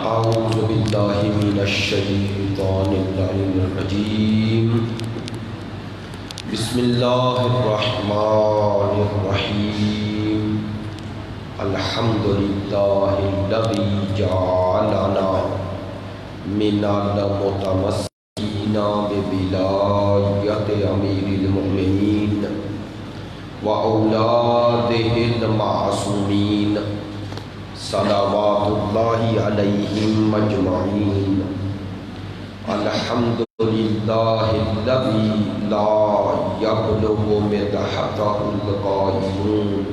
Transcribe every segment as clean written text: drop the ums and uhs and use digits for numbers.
أعوذ بالله من الشيطان اللعين الرجيم بسم الله الرحمن الرحيم الحمد لله الذي جعلنا من المتمسكين بولاية أمير المؤمنين وأولاده المعصومين صلوات الله عليهم أجمعين الحمد لله الذي لا يبلغ مدحته القائلون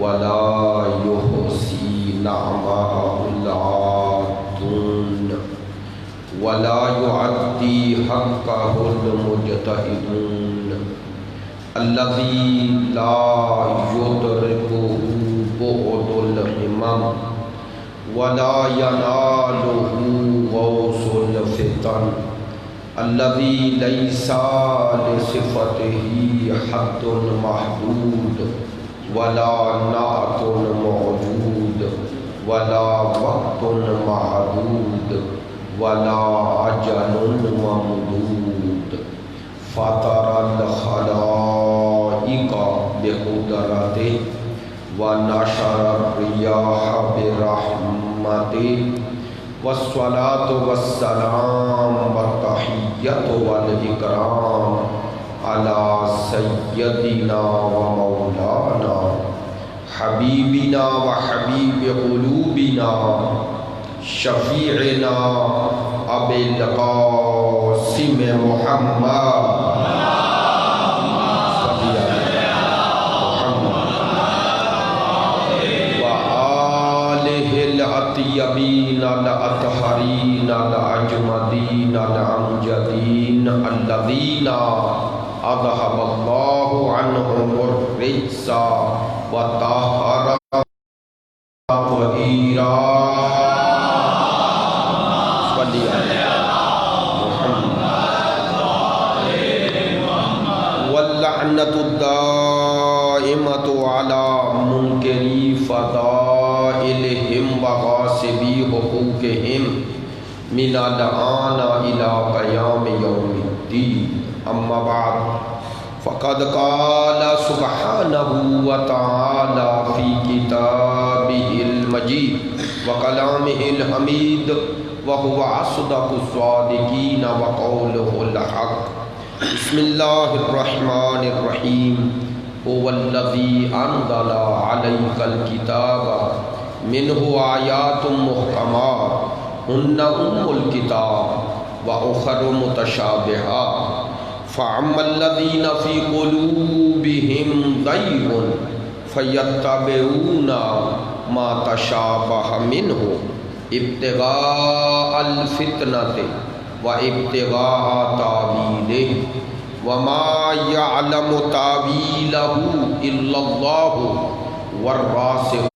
ولا يحصي نعمه العادون ولا يعدي حقه المجتهدون الذي لا يدركه بعد الهمم ولا يناله غوث الفتن الذي ليس لصفته حد محدود ولا نعت موجود ولا وقت معدود ولا أجل ممدود فطر الخلائق بقدرته ونشر الرياح برحمته والصلاة والسلام والتحية والإكرام على سيدنا ومولانا حبيبنا وحبيب قلوبنا شفيعنا أبي القاسم محمد الطيبين الأطهرين الأجمدين الأمجدين الذين أذهب الله عنهم الرجس وطهرهم تطهيرا صلي على محمد واللعنة الدائمة على منكري فضائلهم وغاصبي حقوقهم من الآن إلى قيام يوم الدين أما بعد فقد قال سبحانه وتعالى في كتابه المجيد وكلامه الحميد وهو أصدق الصادقين وقوله الحق بسم الله الرحمن الرحيم هو الذي أنزل عليك الكتاب منه آيات محكمات هن أم الكتاب وأخر متشابهات فأما الذين في قلوبهم زيغ فيتبعون ما تشابه منه ابتغاء الفتنة وابتغاء تأويله وما يعلم تأويله إلا الله والراسخون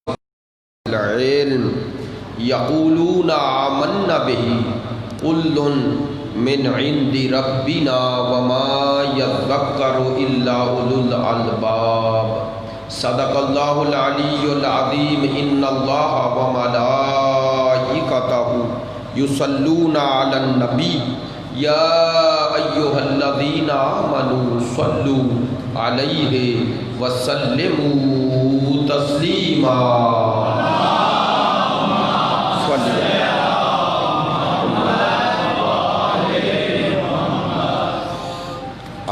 العلم يقولون آمنا به كل من عند ربنا وما يذكر إلا أولو الألباب صدق الله العلي العظيم إن الله وملائكته يصلون على النبي يا أيها الذين آمنوا صلوا عليه وسلموا تسليما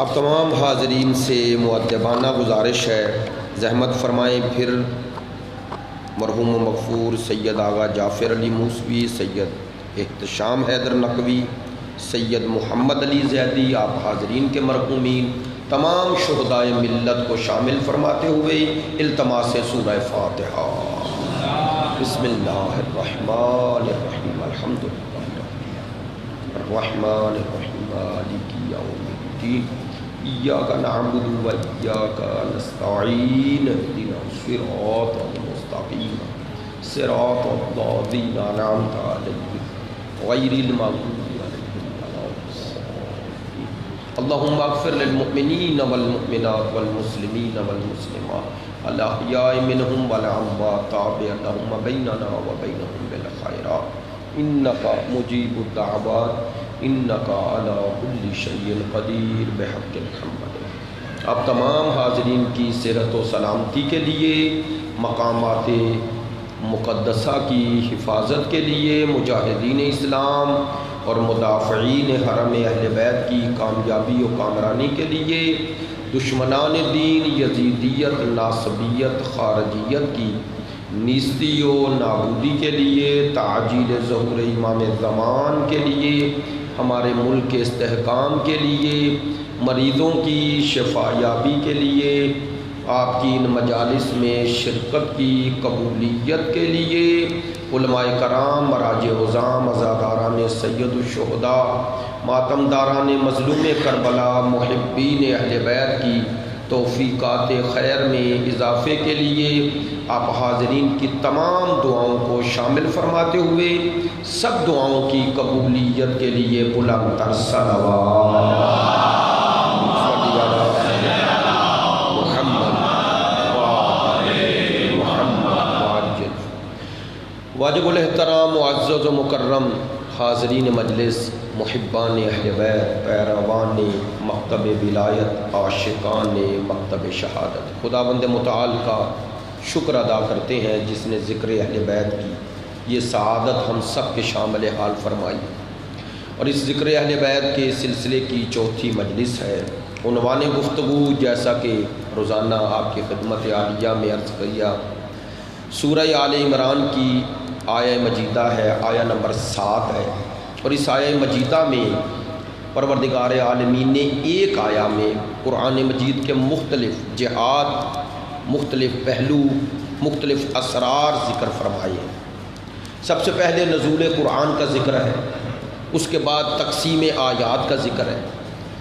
آپ تمام حاضرین سے مؤدبانہ گزارش ہے زحمت فرمائیں پھر مرحوم و مغفور سید آغا جعفر علی موسوی، سید احتشام حیدر نقوی، سید محمد علی زیدی، آپ حاضرین کے مرحومین تمام شہدائے ملت کو شامل فرماتے ہوئے التماس سورہ فاتحہ۔ بسم اللہ الرحمن الرحیم الحمدللہ الرحمن الرحیم مالک یوم الدین ایاک نعبد و ایاک نستعین اهدنا الصراط المستقیم صراط الذین انعمت علیہم غیر المغضوب علیہم ولا الضالین اللهم اغفر للمؤمنین والمؤمنات والمسلمین والمسلمات الاحیاء منهم والاموات تابع لهم بیننا وبینهم بالخیرات انکا مجیب الدعوات انکا علی کل شیء قدیر بحق محمد۔ اب تمام حاضرین کی صحت و سلامتی کے لیے، مقامات مقدسہ کی حفاظت کے لیے، مجاہدین اسلام اور مدافعین حرم اہل بیت کی کامیابی و کامرانی کے لیے، دشمنان دین یزیدیت، ناصبیت، خارجیت کی نیستی و نابودی کے لیے، تعجیل ظہور امام زمان کے لیے، ہمارے ملک کے استحکام کے لیے، مریضوں کی شفا یابی کے لیے، آپ کی ان مجالس میں شرکت کی قبولیت کے لیے، علماء کرام، مراجع عظام، عزاداران سید الشہداء، ماتمداران مظلوم کربلا، محبین اہل بیت کی توفیقات خیر میں اضافے کے لیے، آپ حاضرین کی تمام دعاؤں کو شامل فرماتے ہوئے سب دعاؤں کی قبولیت کے لیے بلند تر صلوات واجب الاحترام معزز و مکرم حاضرین مجلس، محبان اہل بیت، پیروان مکتب ولایت، عاشقان مکتب شہادت، خداوند متعال کا شکر ادا کرتے ہیں جس نے ذکر اہل بیت کی یہ سعادت ہم سب کے شامل حال فرمائی، اور اس ذکر اہل بیت کے سلسلے کی چوتھی مجلس ہے۔ عنوان گفتگو جیسا کہ روزانہ آپ کی خدمت عالیہ میں عرض کیا، سورہ آل عمران کی آیہ مجیدہ ہے، آیہ نمبر 7 ہے، اور اس آیہ مجیدہ میں پروردگار عالمین نے ایک آیہ میں قرآن مجید کے مختلف جہات، مختلف پہلو، مختلف اسرار ذکر فرمائے ہیں۔ سب سے پہلے نزول قرآن کا ذکر ہے، اس کے بعد تقسیم آیات کا ذکر ہے،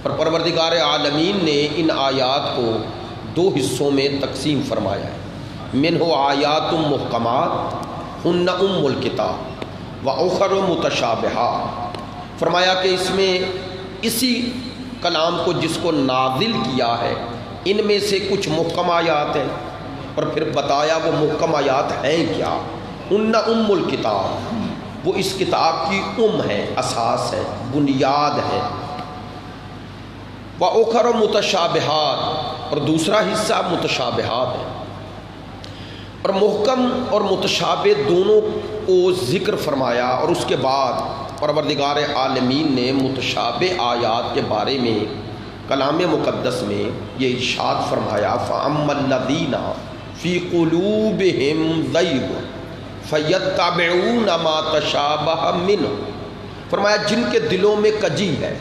اور پروردگار عالمین نے ان آیات کو 2 حصوں میں تقسیم فرمایا ہے۔ منہ آیات محکمات ہن ام الکتاب و اخر متشابہات، فرمایا کہ اس میں اسی کلام کو جس کو نازل کیا ہے ان میں سے کچھ محکم آیات ہیں، اور پھر بتایا وہ محکم آیات ہیں کیا۔ ہن ام الکتاب، وہ اس کتاب کی ہے، اساس ہے، بنیاد ہے۔ و اخر متشابہات، اور دوسرا حصہ متشابہات ہے، اور محکم اور متشابہ دونوں کو ذکر فرمایا، اور اس کے بعد پروردگار عالمین نے متشابہ آیات کے بارے میں کلام مقدس میں یہ ارشاد فرمایا، فَأَمَّا الَّذِينَ فِي قُلُوبِهِمْ زَيْغٌ فَيَتَّبِعُونَ مَا تَشَابَهَ مِنْهُ، فرمایا جن کے دلوں میں کجی ہے،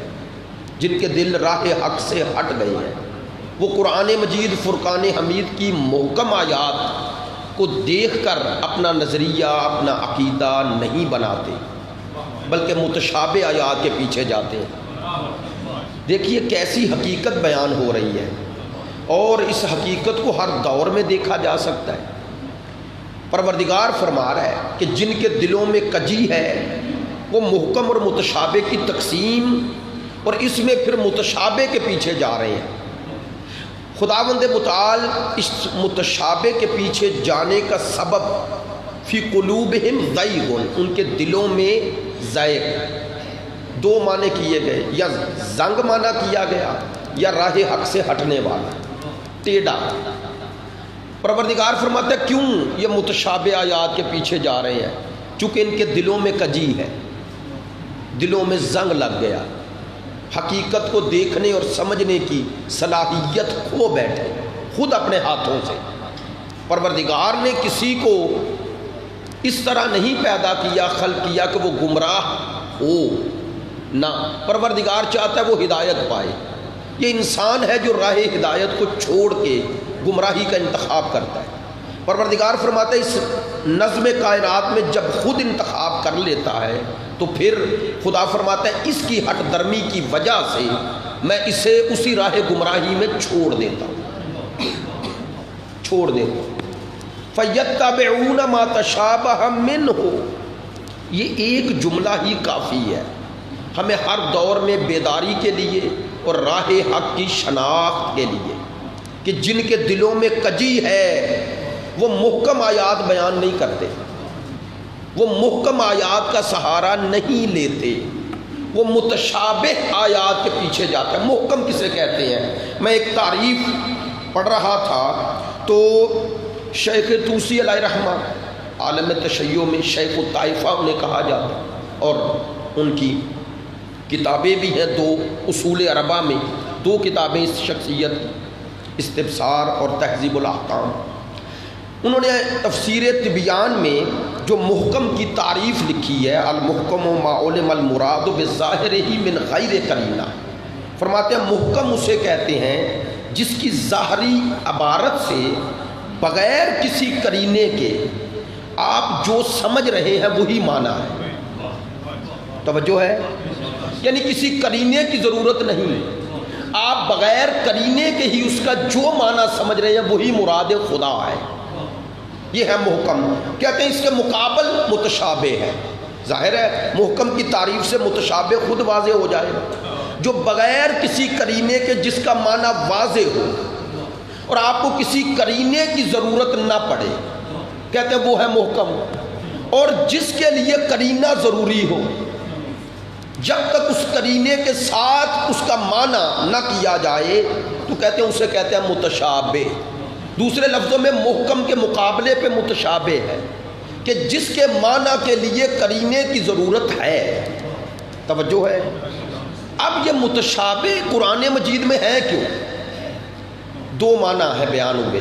جن کے دل راہ حق سے ہٹ گئے ہیں، وہ قرآن مجید فرقان حمید کی محکم آیات کو دیکھ کر اپنا نظریہ، اپنا عقیدہ نہیں بناتے، بلکہ متشابہ آیات کے پیچھے جاتے ہیں۔ دیکھیے کیسی حقیقت بیان ہو رہی ہے، اور اس حقیقت کو ہر دور میں دیکھا جا سکتا ہے۔ پروردگار فرما رہا ہے کہ جن کے دلوں میں کجی ہے وہ محکم اور متشابہ کی تقسیم اور اس میں پھر متشابہ کے پیچھے جا رہے ہیں۔ خداوند متعال اس متشابہ کے پیچھے جانے کا سبب فی قلوبہم زیغ، ان کے دلوں میں زیغ، 2 معنی کیے گئے، یا زنگ معنی کیا گیا یا راہ حق سے ہٹنے والا، ٹیڑھا۔ پروردگار فرماتا ہے کیوں یہ متشابہ آیات کے پیچھے جا رہے ہیں؟ چونکہ ان کے دلوں میں کجی ہے، دلوں میں زنگ لگ گیا، حقیقت کو دیکھنے اور سمجھنے کی صلاحیت کھو بیٹھے خود اپنے ہاتھوں سے۔ پروردگار نے کسی کو اس طرح نہیں پیدا کیا، خلق کیا کہ وہ گمراہ ہو، نہ، پروردگار چاہتا ہے وہ ہدایت پائے۔ یہ انسان ہے جو راہ ہدایت کو چھوڑ کے گمراہی کا انتخاب کرتا ہے۔ پروردگار فرماتا ہے اس نظم کائنات میں جب خود انتخاب کر لیتا ہے تو پھر خدا فرماتا ہے اس کی ہٹ درمی کی وجہ سے میں اسے اسی راہ گمراہی میں چھوڑ دیتا ہوں۔ فَيَتَّبِعُونَ مَا تَشَابَهَ مِنْهُ، یہ ایک جملہ ہی کافی ہے ہمیں ہر دور میں بیداری کے لیے اور راہ حق کی شناخت کے لیے، کہ جن کے دلوں میں کجی ہے وہ محکم آیات بیان نہیں کرتے، وہ محکم آیات کا سہارا نہیں لیتے، وہ متشابہ آیات کے پیچھے جاتا ہے۔ محکم کسے کہتے ہیں؟ میں ایک تعریف پڑھ رہا تھا تو شیخ طوسی علیہ رحمہ عالم تشیع میں شیخ الطائفہ انہیں کہا جاتا، اور ان کی کتابیں بھی ہیں دو، اصول اربعہ میں دو کتابیں اس شخصیت کی، استبصار اور تہذیب الاحکام۔ انہوں نے تفسیر تبیان میں جو محکم کی تعریف لکھی ہے، المحکم ما علم المراد بالظاہر ہی من غیر قرینہ، فرماتے ہیں محکم اسے کہتے ہیں جس کی ظاہری عبارت سے بغیر کسی قرینے کے آپ جو سمجھ رہے ہیں وہی معنی ہے۔ توجہ ہے؟ یعنی کسی قرینے کی ضرورت نہیں، آپ بغیر قرینے کے ہی اس کا جو معنی سمجھ رہے ہیں وہی مراد خدا ہے، یہ ہے محکم۔ کہتے ہیں اس کے مقابل متشابہ ہے۔ ظاہر ہے محکم کی تعریف سے متشابہ خود واضح ہو جائے گا، جو بغیر کسی قرینے کے جس کا معنی واضح ہو اور آپ کو کسی قرینے کی ضرورت نہ پڑے، کہتے ہیں وہ ہے محکم۔ اور جس کے لیے قرینہ ضروری ہو، جب تک اس قرینے کے ساتھ اس کا معنی نہ کیا جائے تو کہتے ہیں اسے کہتے ہیں متشابہ۔ دوسرے لفظوں میں محکم کے مقابلے پہ متشابہ ہے کہ جس کے معنی کے لیے قرینے کی ضرورت ہے۔ توجہ ہے؟ اب یہ متشابہ قرآن مجید میں ہے کیوں؟ دو معنی ہے بیان ہوئے،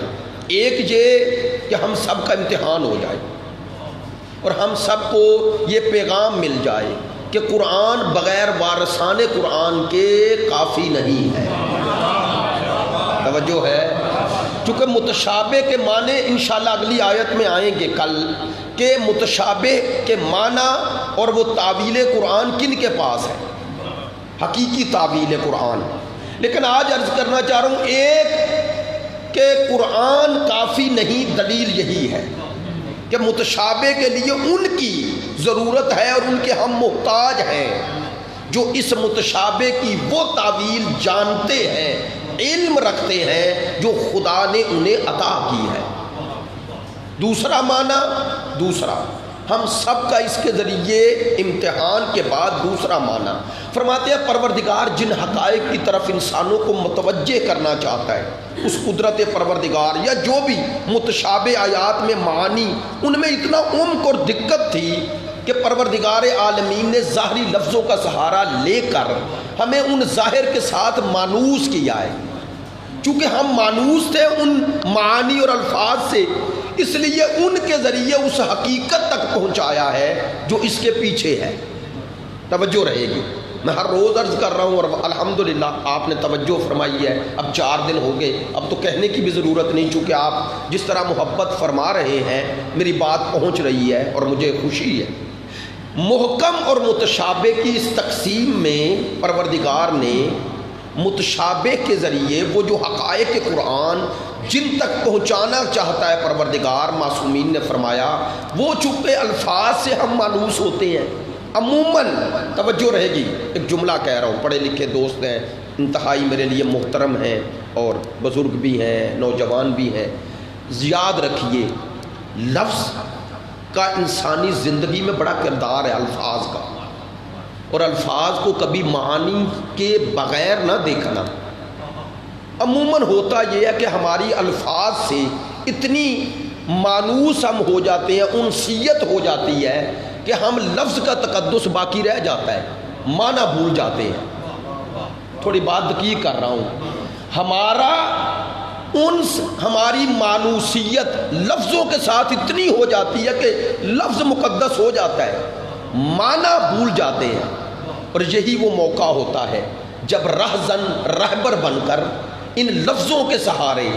ایک یہ کہ ہم سب کا امتحان ہو جائے اور ہم سب کو یہ پیغام مل جائے کہ قرآن بغیر وارثان قرآن کے کافی نہیں ہے۔ توجہ ہے؟ چونکہ متشابہ کے معنی انشاءاللہ اگلی آیت میں آئیں گے کل، کہ متشابہ کے معنی اور وہ تعویل قرآن کن کے پاس ہے، حقیقی تعویل قرآن۔ لیکن آج عرض کرنا چاہ رہا ہوں ایک کہ قرآن کافی نہیں، دلیل یہی ہے کہ متشابہ کے لیے ان کی ضرورت ہے اور ان کے ہم محتاج ہیں جو اس متشابہ کی وہ تعویل جانتے ہیں، علم رکھتے ہیں جو خدا نے انہیں عطا کی ہے۔ دوسرا معنی، دوسرا ہم سب کا اس کے ذریعے امتحان کے بعد دوسرا معنی فرماتے ہیں پروردگار جن حقائق کی طرف انسانوں کو متوجہ کرنا چاہتا ہے، اس قدرت پروردگار یا جو بھی متشابہ آیات میں معانی، ان میں اتنا عمق اور دقت تھی کہ پروردگار عالمین نے ظاہری لفظوں کا سہارا لے کر ہمیں ان ظاہر کے ساتھ مانوس کیا ہے۔ چونکہ ہم مانوس تھے ان معانی اور الفاظ سے، اس لیے ان کے ذریعے اس حقیقت تک پہنچایا ہے جو اس کے پیچھے ہے۔ توجہ رہے گی، میں ہر روز عرض کر رہا ہوں اور الحمدللہ آپ نے توجہ فرمائی ہے۔ اب 4 دن ہو گئے، اب تو کہنے کی بھی ضرورت نہیں، چونکہ آپ جس طرح محبت فرما رہے ہیں میری بات پہنچ رہی ہے اور مجھے خوشی ہے۔ محکم اور متشابہ کی اس تقسیم میں پروردگار نے متشابہ کے ذریعے وہ جو حقائق قرآن جن تک پہنچانا چاہتا ہے پروردگار، معصومین نے فرمایا وہ چونکہ الفاظ سے ہم مانوس ہوتے ہیں عموماً۔ توجہ رہے گی، ایک جملہ کہہ رہا ہوں، پڑھے لکھے دوست ہیں، انتہائی میرے لیے محترم ہیں اور بزرگ بھی ہیں، نوجوان بھی ہیں، یاد رکھیے لفظ کا انسانی زندگی میں بڑا کردار ہے الفاظ کا، اور الفاظ کو کبھی معانی کے بغیر نہ دیکھنا۔ عموماً ہوتا یہ ہے کہ ہماری الفاظ سے اتنی مانوس ہم ہو جاتے ہیں، انسیت ہو جاتی ہے کہ ہم لفظ کا تقدس باقی رہ جاتا ہے، معنی بھول جاتے ہیں۔ تھوڑی بات دقیق کر رہا ہوں، ہمارا انس، ہماری مانوسیت لفظوں کے ساتھ اتنی ہو جاتی ہے کہ لفظ مقدس ہو جاتا ہے، معنی بھول جاتے ہیں۔ اور یہی وہ موقع ہوتا ہے جب رہزن رہبر بن کر ان لفظوں کے سہارے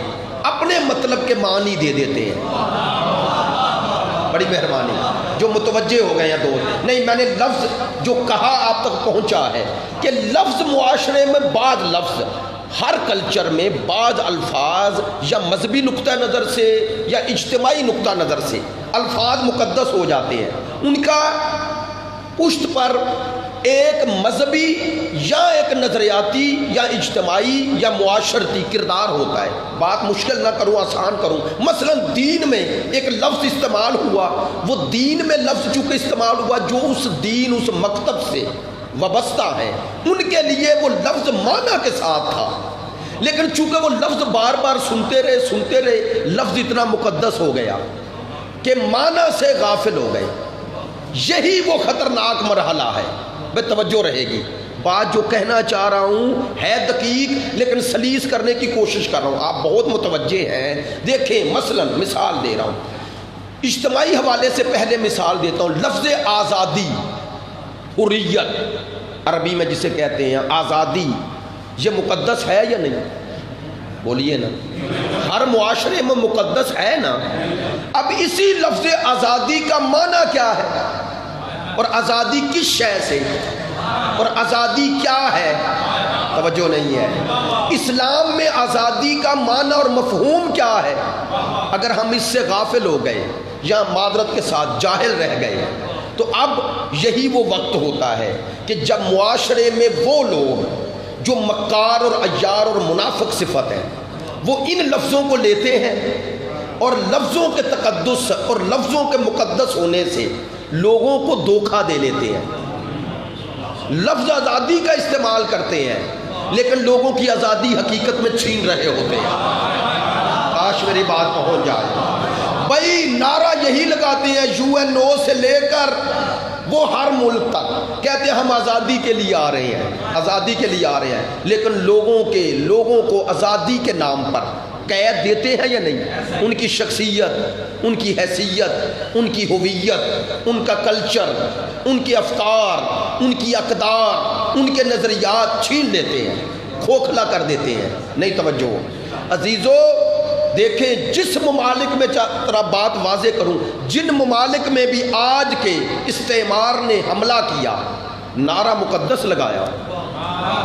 اپنے مطلب کے معنی دے دیتے ہیں۔ بڑی مہربانی، جو متوجہ ہو گئے ہیں دوست، نہیں میں نے لفظ جو کہا آپ تک پہنچا ہے کہ لفظ معاشرے میں بعض لفظ، ہر کلچر میں بعض الفاظ یا مذہبی نقطہ نظر سے یا اجتماعی نقطہ نظر سے الفاظ مقدس ہو جاتے ہیں، ان کا پشت پر ایک مذہبی یا ایک نظریاتی یا اجتماعی یا معاشرتی کردار ہوتا ہے. بات مشکل نہ کروں، آسان کروں. مثلا دین میں ایک لفظ استعمال ہوا، وہ دین میں لفظ چونکہ استعمال ہوا جو اس دین اس مکتب سے وابستہ ہیں، ان کے لیے وہ لفظ معنی کے ساتھ تھا. لیکن چونکہ وہ لفظ بار بار سنتے رہے لفظ اتنا مقدس ہو گیا کہ معنی سے غافل ہو گئے. یہی وہ خطرناک مرحلہ ہے. بے توجہ رہے گی. بات جو کہنا چاہ رہا ہوں ہے دقیق لیکن سلیس کرنے کی کوشش کر رہا ہوں. آپ بہت متوجہ ہیں. دیکھیں مثلا مثال دے رہا ہوں، اجتماعی حوالے سے پہلے مثال دیتا ہوں. لفظ آزادی، حریت عربی میں جسے کہتے ہیں آزادی، یہ مقدس ہے یا نہیں؟ بولیے نا. ہر معاشرے میں مقدس ہے نا. اب اسی لفظ آزادی کا معنی کیا ہے اور آزادی کس شے سے اور آزادی کیا ہے؟ توجہ نہیں ہے. اسلام میں آزادی کا معنی اور مفہوم کیا ہے؟ اگر ہم اس سے غافل ہو گئے یا معذرت کے ساتھ جاہل رہ گئے تو اب یہی وہ وقت ہوتا ہے کہ جب معاشرے میں وہ لوگ جو مکار اور عیار اور منافق صفت ہیں وہ ان لفظوں کو لیتے ہیں اور لفظوں کے تقدس اور لفظوں کے مقدس ہونے سے لوگوں کو دھوکہ دے لیتے ہیں. لفظ آزادی کا استعمال کرتے ہیں لیکن لوگوں کی آزادی حقیقت میں چھین رہے ہوتے ہیں. کاش میری بات پہنچ جائے. بھائی نعرہ یہی لگاتے ہیں UNO سے لے کر وہ ہر ملک تک کہتے ہیں ہم آزادی کے لیے آ رہے ہیں، آزادی کے لیے آ رہے ہیں، لیکن لوگوں کو آزادی کے نام پر قید دیتے ہیں یا نہیں؟ ان کی شخصیت، ان کی حیثیت، ان کی ہویت، ان کا کلچر، ان کے افکار، ان کی اقدار، ان کے نظریات چھین لیتے ہیں، کھوکھلا کر دیتے ہیں. نہیں توجہ عزیزو. دیکھیں جس ممالک میں طرح بات واضح کروں، جن ممالک میں بھی آج کے استعمار نے حملہ کیا، نعرہ مقدس لگایا،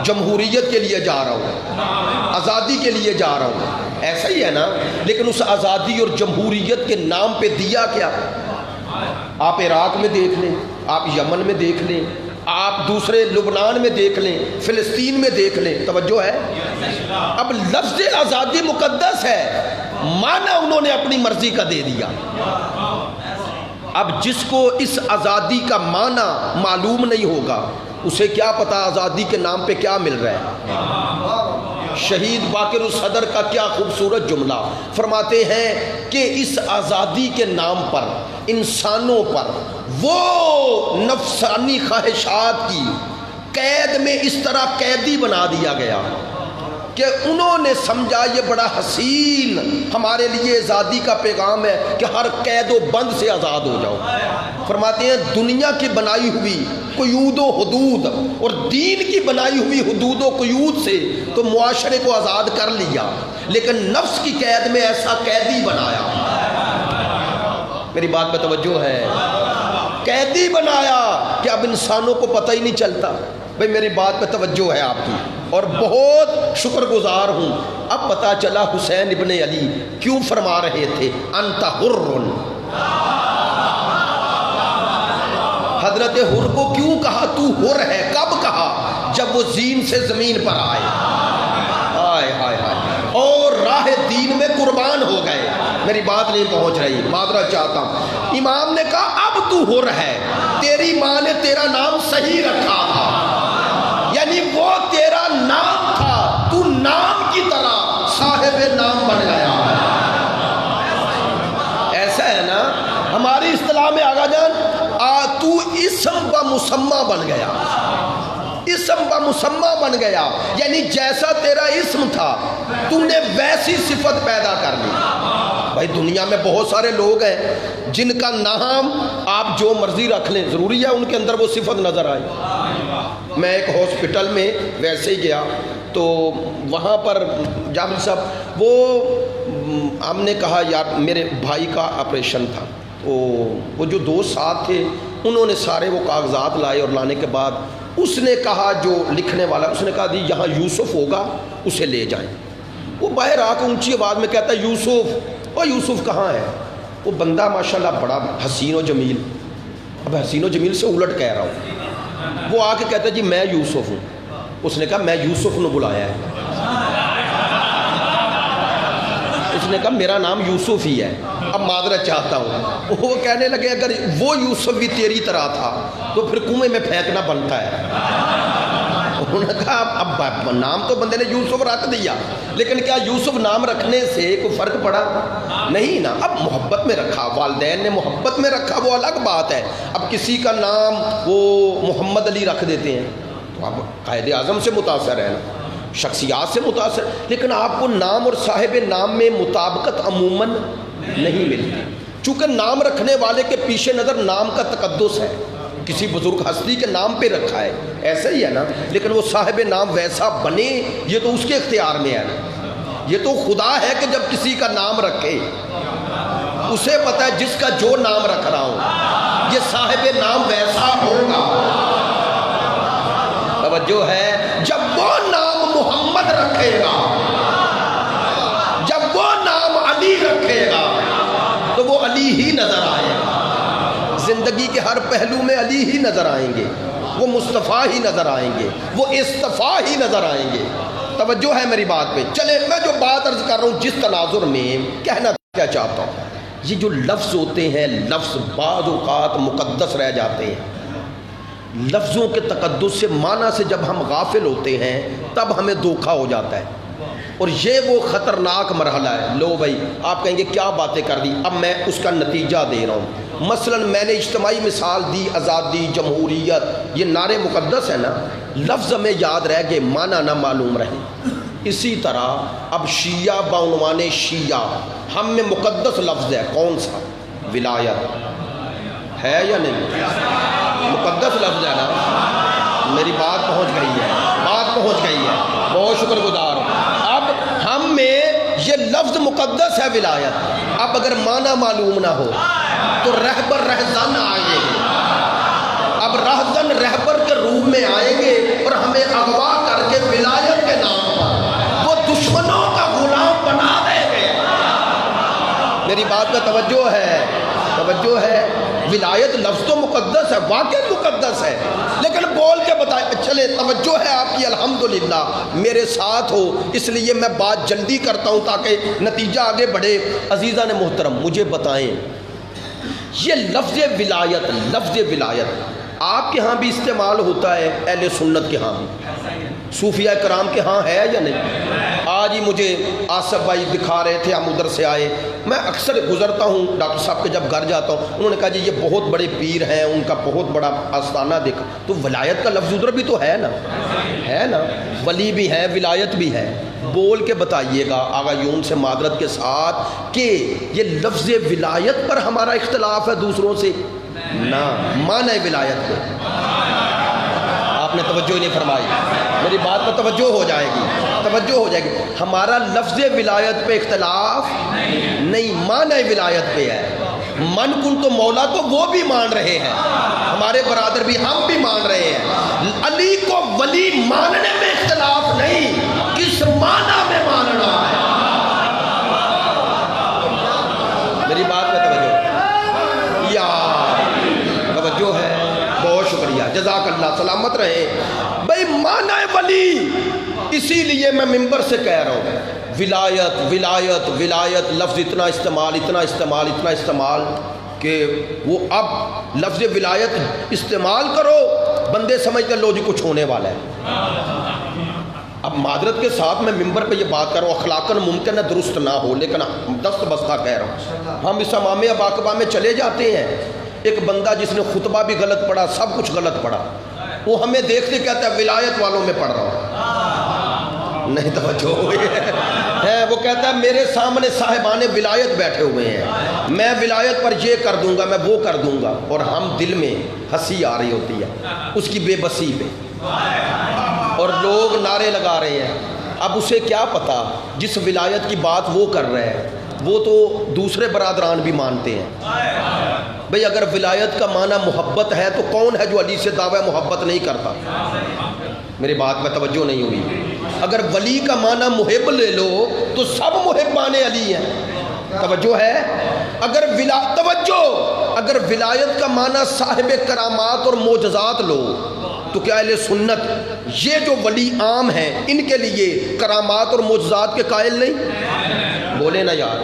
جمہوریت کے لیے جا رہا ہوں، آزادی کے لیے جا رہا ہوں، ایسا ہی ہے نا. لیکن اس آزادی اور جمہوریت کے نام پہ دیا کیا؟ آپ عراق میں دیکھ لیں، آپ یمن میں دیکھ لیں، آپ دوسرے لبنان میں دیکھ لیں، فلسطین میں دیکھ لیں. توجہ ہے. اب لفظ آزادی مقدس ہے، معنی انہوں نے اپنی مرضی کا دے دیا. اب جس کو اس آزادی کا معنی معلوم نہیں ہوگا اسے کیا پتا آزادی کے نام پہ کیا مل رہا ہے. شہید باقر الصدر کا کیا خوبصورت جملہ فرماتے ہیں کہ اس آزادی کے نام پر انسانوں پر وہ نفسانی خواہشات کی قید میں اس طرح قیدی بنا دیا گیا کہ انہوں نے سمجھا یہ بڑا حسین ہمارے لیے آزادی کا پیغام ہے کہ ہر قید و بند سے آزاد ہو جاؤ. فرماتے ہیں دنیا کی بنائی ہوئی قیود و حدود اور دین کی بنائی ہوئی حدود و قیود سے تو معاشرے کو آزاد کر لیا، لیکن نفس کی قید میں ایسا قیدی بنایا. میری بات پہ توجہ ہے. قیدی بنایا کہ اب انسانوں کو پتہ ہی نہیں چلتا. بھئی میری بات پہ توجہ ہے آپ کی، اور بہت شکر گزار ہوں اب پتہ چلا حسین ابن علی کیوں فرما رہے تھے انت حر. حضرت حر کو کیوں کہا تو حر ہے؟ کب کہا؟ جب وہ زین سے زمین پر آئے، ہائے ہائے ہائے، اور راہ دین میں قربان ہو گئے. میری بات نہیں پہنچ رہی، معذرت چاہتا ہوں. امام نے کہا اب تو حر ہے، تیری ماں نے تیرا نام صحیح رکھا تھا، یعنی وہ تیرا نام تھا، تو نام کی طرح صاحب نام بن گیا. ایسا ہے نا ہماری اصطلاح میں آگا جان، تو اسم و مسمہ بن گیا، اسم و مسمہ بن گیا، یعنی جیسا تیرا اسم تھا تو نے ویسی صفت پیدا کر لی. بھائی دنیا میں بہت سارے لوگ ہیں جن کا نام آپ جو مرضی رکھ لیں، ضروری ہے ان کے اندر وہ صفت نظر آئے. میں ایک ہاسپٹل میں ویسے ہی گیا تو وہاں پر جابر صاحب ہم نے کہا یار میرے بھائی کا آپریشن تھا، وہ جو دوست ساتھ تھے انہوں نے سارے وہ کاغذات لائے، اور لانے کے بعد اس نے کہا جو لکھنے والا، اس نے کہا دی یہاں یوسف ہوگا اسے لے جائیں. وہ باہر آ کے اونچی آواز میں کہتا ہے یوسف، اور یوسف کہاں ہے؟ وہ بندہ ماشاءاللہ بڑا حسین و جمیل، اب حسین و جمیل سے الٹ کہہ رہا ہوں، وہ آ کے کہتا ہے جی میں یوسف ہوں. اس نے کہا میں یوسف نے بلایا ہے. اس نے کہا میرا نام یوسف ہی ہے, اب معذرت چاہتا ہوں. وہ کہنے لگے اگر وہ یوسف بھی تیری طرح تھا تو پھر کنویں میں پھینکنا بنتا ہے. انہوں نے کہا اب نام تو بندے نے یوسف رکھ دیا, لیکن کیا یوسف نام رکھنے سے کوئی فرق پڑا؟ نہیں نا. اب محبت میں رکھا, والدین نے محبت میں رکھا, وہ الگ بات ہے. اب کسی کا نام وہ محمد علی رکھ دیتے ہیں تو اب قائد اعظم سے متاثر ہے نا, شخصیات سے متاثر, لیکن آپ کو نام اور صاحب نام میں مطابقت عموماً نہیں ملتی, چونکہ نام رکھنے والے کے پیش نظر نام کا تقدس ہے, کسی بزرگ ہستی کے نام پہ رکھا ہے, ایسا ہی ہے نا. لیکن وہ صاحب نام ویسا بنے یہ تو اس کے اختیار میں ہے نا. یہ تو خدا ہے کہ جب کسی کا نام رکھے اسے پتہ ہے جس کا جو نام رکھ رہا ہوں یہ صاحب نام ویسا ہوگا. توجہ ہے, جب وہ نام محمد رکھے گا, جب وہ نام علی رکھے گا تو وہ علی ہی نظر آئے گا. زندگی کے ہر پہلو میں علی ہی نظر آئیں گے, وہ مصطفیٰ ہی نظر آئیں گے, وہ اصطفیٰ ہی نظر آئیں گے. توجہ ہے میری بات پہ. چلے میں جو بات عرض کر رہا ہوں, جس تناظر میں کہنا کیا چاہتا ہوں, یہ جو لفظ ہوتے ہیں, لفظ بعض اوقات مقدس رہ جاتے ہیں. لفظوں کے تقدس سے, معنی سے جب ہم غافل ہوتے ہیں تب ہمیں دھوکہ ہو جاتا ہے, اور یہ وہ خطرناک مرحلہ ہے. لو بھائی آپ کہیں گے کیا باتیں کر دی, اب میں اس کا نتیجہ دے رہا ہوں. مثلا میں نے اجتماعی مثال دی, آزادی, جمہوریت, یہ نعرے مقدس ہے نا, لفظ ہمیں یاد رہ گئے, معنی نہ معلوم رہے. اسی طرح اب شیعہ بعنوان شیعہ ہم میں مقدس لفظ ہے, کون سا؟ ولایت ہے یا نہیں؟ مقدس لفظ ہے نا. میری بات پہنچ گئی ہے, بات پہنچ گئی ہے, بہت شکر گزار ہوں. اب ہم میں یہ لفظ مقدس ہے ولایت. اب اگر معنی معلوم نہ ہو تو رہبر رہزن آئیں گے. اب رہزن رہبر کے روح میں آئیں گے اور ہمیں اغوا کر کے ولایت کے نام پر وہ دشمنوں کا غلام بنا دیں گے. میری بات کا توجہ ہے, توجہ ہے. ولایت لفظ تو مقدس ہے, واقعی مقدس ہے, لیکن بول کے بتائیں. چلے توجہ ہے آپ کی, الحمدللہ میرے ساتھ ہو, اس لیے میں بات جلدی کرتا ہوں تاکہ نتیجہ آگے بڑھے. عزیزان محترم مجھے بتائیں, یہ لفظ ولایت, لفظ ولایت آپ کے ہاں بھی استعمال ہوتا ہے, اہل سنت کے ہاں بھی, صوفیہ کرام کے ہاں ہے یا نہیں؟ آج ہی مجھے آصف بھائی دکھا رہے تھے, ہم ادھر سے آئے. میں اکثر گزرتا ہوں ڈاکٹر صاحب کے جب گھر جاتا ہوں, انہوں نے کہا جی یہ بہت بڑے پیر ہیں, ان کا بہت بڑا آستانہ دیکھا. تو ولایت کا لفظ ادھر بھی تو ہے نا, ہے نا, ولی بھی ہے, ولایت بھی ہے. بول کے بتائیے گا آغا یون سے معذرت کے ساتھ کہ یہ لفظ ولایت پر ہمارا اختلاف ہے دوسروں سے نہ, معنی ولایت پہ. آپ نے توجہ نہیں فرمائی, میری بات پر توجہ ہو جائے گی, توجہ ہو جائے گی. ہمارا لفظ ولایت پہ اختلاف نہیں, معنی ولایت پہ ہے. من کن تو مولا تو وہ بھی مان رہے ہیں, ہمارے برادر بھی, ہم بھی مان رہے ہیں. علی کو ولی ماننے میں اختلاف نہیں, کس معنی میں ماننا ہے. میری بات میں توجہ یا توجہ ہے, بہت شکریہ, جزاک اللہ, سلامت رہے بھائی. معنی ولی, اسی لیے میں ممبر سے کہہ رہا ہوں ولایت ولایت ولایت لفظ اتنا استعمال, اتنا استعمال, اتنا استعمال کہ وہ اب لفظ ولایت استعمال کرو بندے سمجھتے لو جی کچھ ہونے والا ہے. اب معذرت کے ساتھ میں ممبر پہ یہ بات کر رہا ہوں, اخلاقاً ممکن ہے درست نہ ہو, لیکن دست بستہ کہہ رہا ہوں. ہم اس امام باقبہ میں چلے جاتے ہیں, ایک بندہ جس نے خطبہ بھی غلط پڑھا, سب کچھ غلط پڑھا, وہ ہمیں دیکھتے کہتا ہے ولایت والوں میں پڑھ رہا ہوں. نہیں توجہ ہوئی ہے, وہ کہتا ہے میرے سامنے صاحبان ولایت بیٹھے ہوئے ہیں, میں ولایت پر یہ کر دوں گا, میں وہ کر دوں گا, اور ہم دل میں ہنسی آ رہی ہوتی ہے اس کی بے بسی پہ, اور لوگ نعرے لگا رہے ہیں. اب اسے کیا پتا جس ولایت کی بات وہ کر رہے ہیں وہ تو دوسرے برادران بھی مانتے ہیں. بھئی اگر ولایت کا معنی محبت ہے تو کون ہے جو علی سے دعویٰ محبت نہیں کرتا؟ میری بات میں توجہ نہیں ہوئی. اگر ولی کا معنی محب لے لو تو سب محبان علی ہیں. توجہ ہے. اگر ولایت کا معنی صاحب کرامات اور معجزات لو تو کیا اہل سنت یہ جو ولی عام ہیں ان کے لیے کرامات اور معجزات کے قائل نہیں؟ بولے نا یار،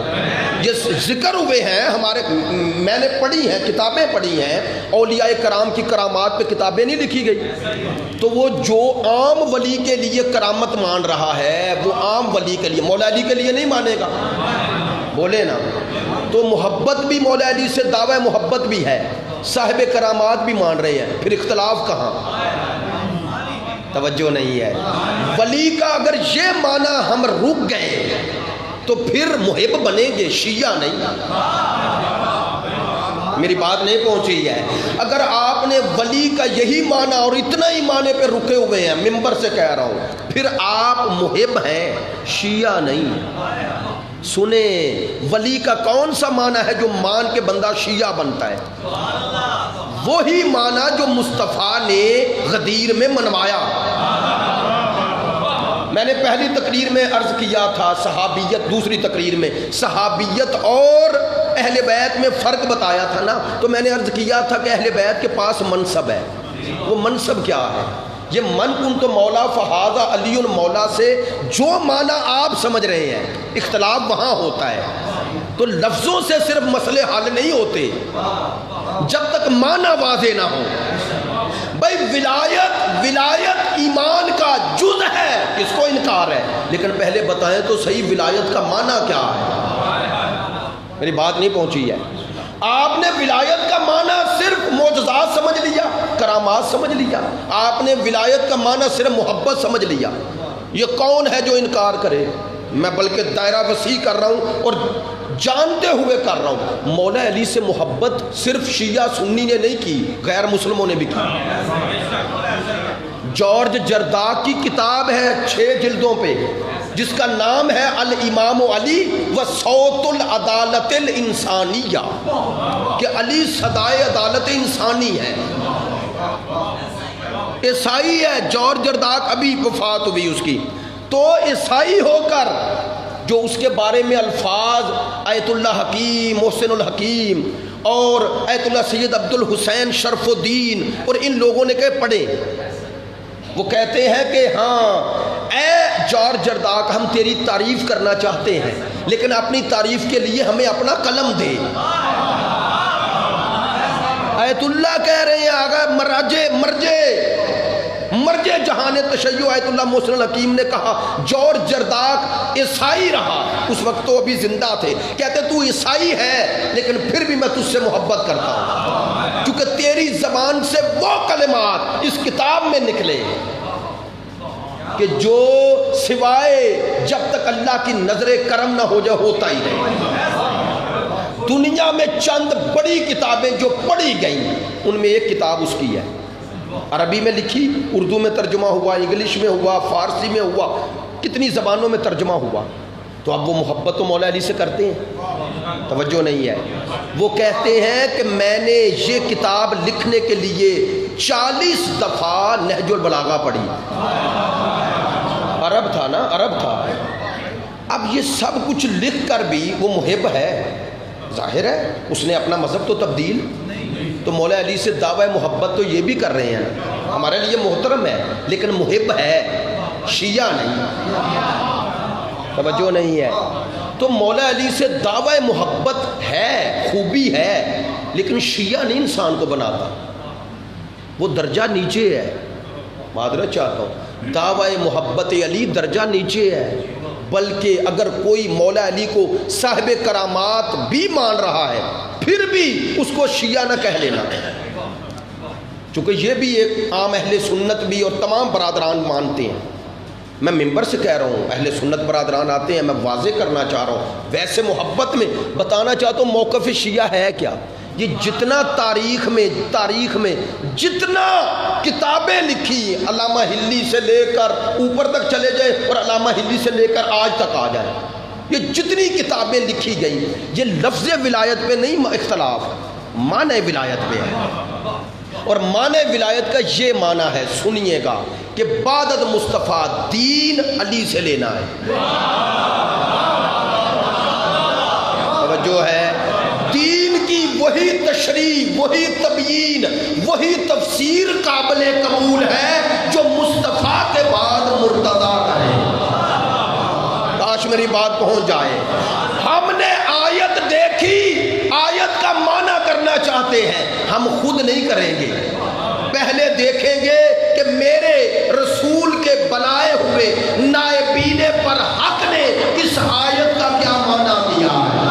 یہ ذکر ہوئے ہیں ہمارے، میں نے پڑھی ہیں، کتابیں پڑھی ہیں، اولیاء کرام کی کرامات پہ کتابیں نہیں لکھی گئی؟ تو وہ جو عام ولی کے لیے کرامت مان رہا ہے وہ عام ولی کے لیے، مولا علی کے لیے نہیں مانے گا؟ بولے نا، تو محبت بھی مولا علی سے دعوی محبت بھی ہے، صاحب کرامات بھی مان رہے ہیں، پھر اختلاف کہاں؟ توجہ نہیں ہے۔ ولی کا اگر یہ معنی ہم رک گئے تو پھر محب بنیں گے، شیعہ نہیں۔ میری بات نہیں پہنچی ہے؟ اگر آپ نے ولی کا یہی معنی اور اتنا ہی معنی پہ رکے ہوئے ہیں، ممبر سے کہہ رہا ہوں، پھر آپ محب ہیں، شیعہ نہیں۔ سنیں، ولی کا کون سا معنی ہے جو مان کے بندہ شیعہ بنتا ہے؟ وہی معنی جو مصطفیٰ نے غدیر میں منوایا۔ میں نے پہلی تقریر میں عرض کیا تھا صحابیت، دوسری تقریر میں صحابیت اور اہل بیت میں فرق بتایا تھا نا، تو میں نے عرض کیا تھا کہ اہل بیت کے پاس منصب ہے۔ وہ منصب کیا ہے؟ یہ من کن تو مولا فہذا علی مولا سے جو معنی آپ سمجھ رہے ہیں، اختلاف وہاں ہوتا ہے۔ تو لفظوں سے صرف مسئلے حل نہیں ہوتے جب تک معنی واضح نہ ہو۔ بھائی ولایت ایمان کا جز ہے، اس کو انکار ہے، لیکن پہلے بتائیں تو صحیح ولایت کا معنی کیا ہے؟ میری بات نہیں پہنچی ہے؟ آپ نے ولایت کا معنی صرف معجزات سمجھ لیا، کرامات سمجھ لیا، آپ نے ولایت کا معنی صرف محبت سمجھ لیا۔ یہ کون ہے جو انکار کرے؟ میں بلکہ دائرہ وسیع کر رہا ہوں اور جانتے ہوئے کر رہا ہوں، مولا علی سے محبت صرف شیعہ سنی نے نہیں کی، غیر مسلموں نے بھی کی۔ جارج جرداق کی کتاب ہے 6 جلدوں پہ جس کا نام ہے الامام علی و صوت العدالت الانسانیہ، کہ علی صدائے عدالت انسانی ہے۔ عیسائی ہے جارج جرداق، ابھی وفات ہوئی اس کی، تو عیسائی ہو کر جو اس کے بارے میں الفاظ آیت اللہ حکیم، محسن الحکیم اور آیت اللہ سید عبد الحسین شرف الدین اور ان لوگوں نے کہے پڑھے، وہ کہتے ہیں کہ ہاں اے جارج جرداق، ہم تیری تعریف کرنا چاہتے ہیں لیکن اپنی تعریف کے لیے ہمیں اپنا قلم دے۔ آیت اللہ کہہ رہے ہیں آگا مرجے جہان تشیع آیت اللہ محسن الحکیم نے کہا جارج جرداق عیسائی رہا، اس وقت تو ابھی زندہ تھے، کہتے تو عیسائی ہے لیکن پھر بھی میں تجھ سے محبت کرتا ہوں، کیونکہ تیری زبان سے وہ کلمات اس کتاب میں نکلے کہ جو سوائے جب تک اللہ کی نظر کرم نہ ہو جائے ہوتا ہی نہیں۔ دنیا میں چند بڑی کتابیں جو پڑھی گئیں ان میں ایک کتاب اس کی ہے، عربی میں لکھی، اردو میں ترجمہ ہوا، انگلش میں ہوا، فارسی میں ہوا، کتنی زبانوں میں ترجمہ ہوا۔ تو اب وہ محبت تو مولا علی سے کرتے ہیں؟ توجہ نہیں ہے۔ وہ کہتے ہیں کہ میں نے یہ کتاب لکھنے کے لیے 40 دفعہ نہج البلاغہ پڑھی۔ عرب تھا نا، عرب تھا۔ اب یہ سب کچھ لکھ کر بھی وہ محب ہے، ظاہر ہے اس نے اپنا مذہب تو تبدیل، تو مولا علی سے دعوی محبت تو یہ بھی کر رہے ہیں، ہمارے لیے محترم ہے لیکن محب ہے، شیعہ نہیں۔ توجہ نہیں ہے؟ تو مولا علی سے دعوی محبت ہے، خوبی ہے، لیکن شیعہ نہیں انسان کو بناتا، وہ درجہ نیچے ہے۔ معذرت چاہتا ہوں، دعوی محبت علی درجہ نیچے ہے، بلکہ اگر کوئی مولا علی کو صاحب کرامات بھی مان رہا ہے پھر بھی اس کو شیعہ نہ کہہ لینا، چونکہ یہ بھی ایک عام اہل سنت بھی اور تمام برادران مانتے ہیں۔ میں ممبر سے کہہ رہا ہوں، اہل سنت برادران آتے ہیں، میں واضح کرنا چاہ رہا ہوں، ویسے محبت میں بتانا چاہتا ہوں موقف شیعہ ہے کیا۔ یہ جتنا تاریخ میں جتنا کتابیں لکھی، علامہ ہلی سے لے کر اوپر تک چلے جائے اور علامہ ہلی سے لے کر آج تک آ جائے، یہ جتنی کتابیں لکھی گئیں یہ لفظ ولایت پہ نہیں اختلاف، معنی ولایت پہ ہے۔ اور معنی ولایت کا یہ معنی ہے، سنیے گا، کہ بعدد مصطفیٰ دین علی سے لینا ہے۔ توجہ ہے؟ دین کی وہی تشریح، وہی تبیین، وہی تفسیر قابل قبول ہے جو مصطفیٰ کے بعد مرتضیٰ کرے۔ کاش میری بات پہنچ جائے۔ ہم نے آیت دیکھی، آیت کا معنی کرنا چاہتے ہیں، ہم خود نہیں کریں گے، پہلے دیکھیں گے کہ میرے رسول کے بنائے ہوئے نائبین پر حق نے اس آیت کا کیا معنی دیا ہے۔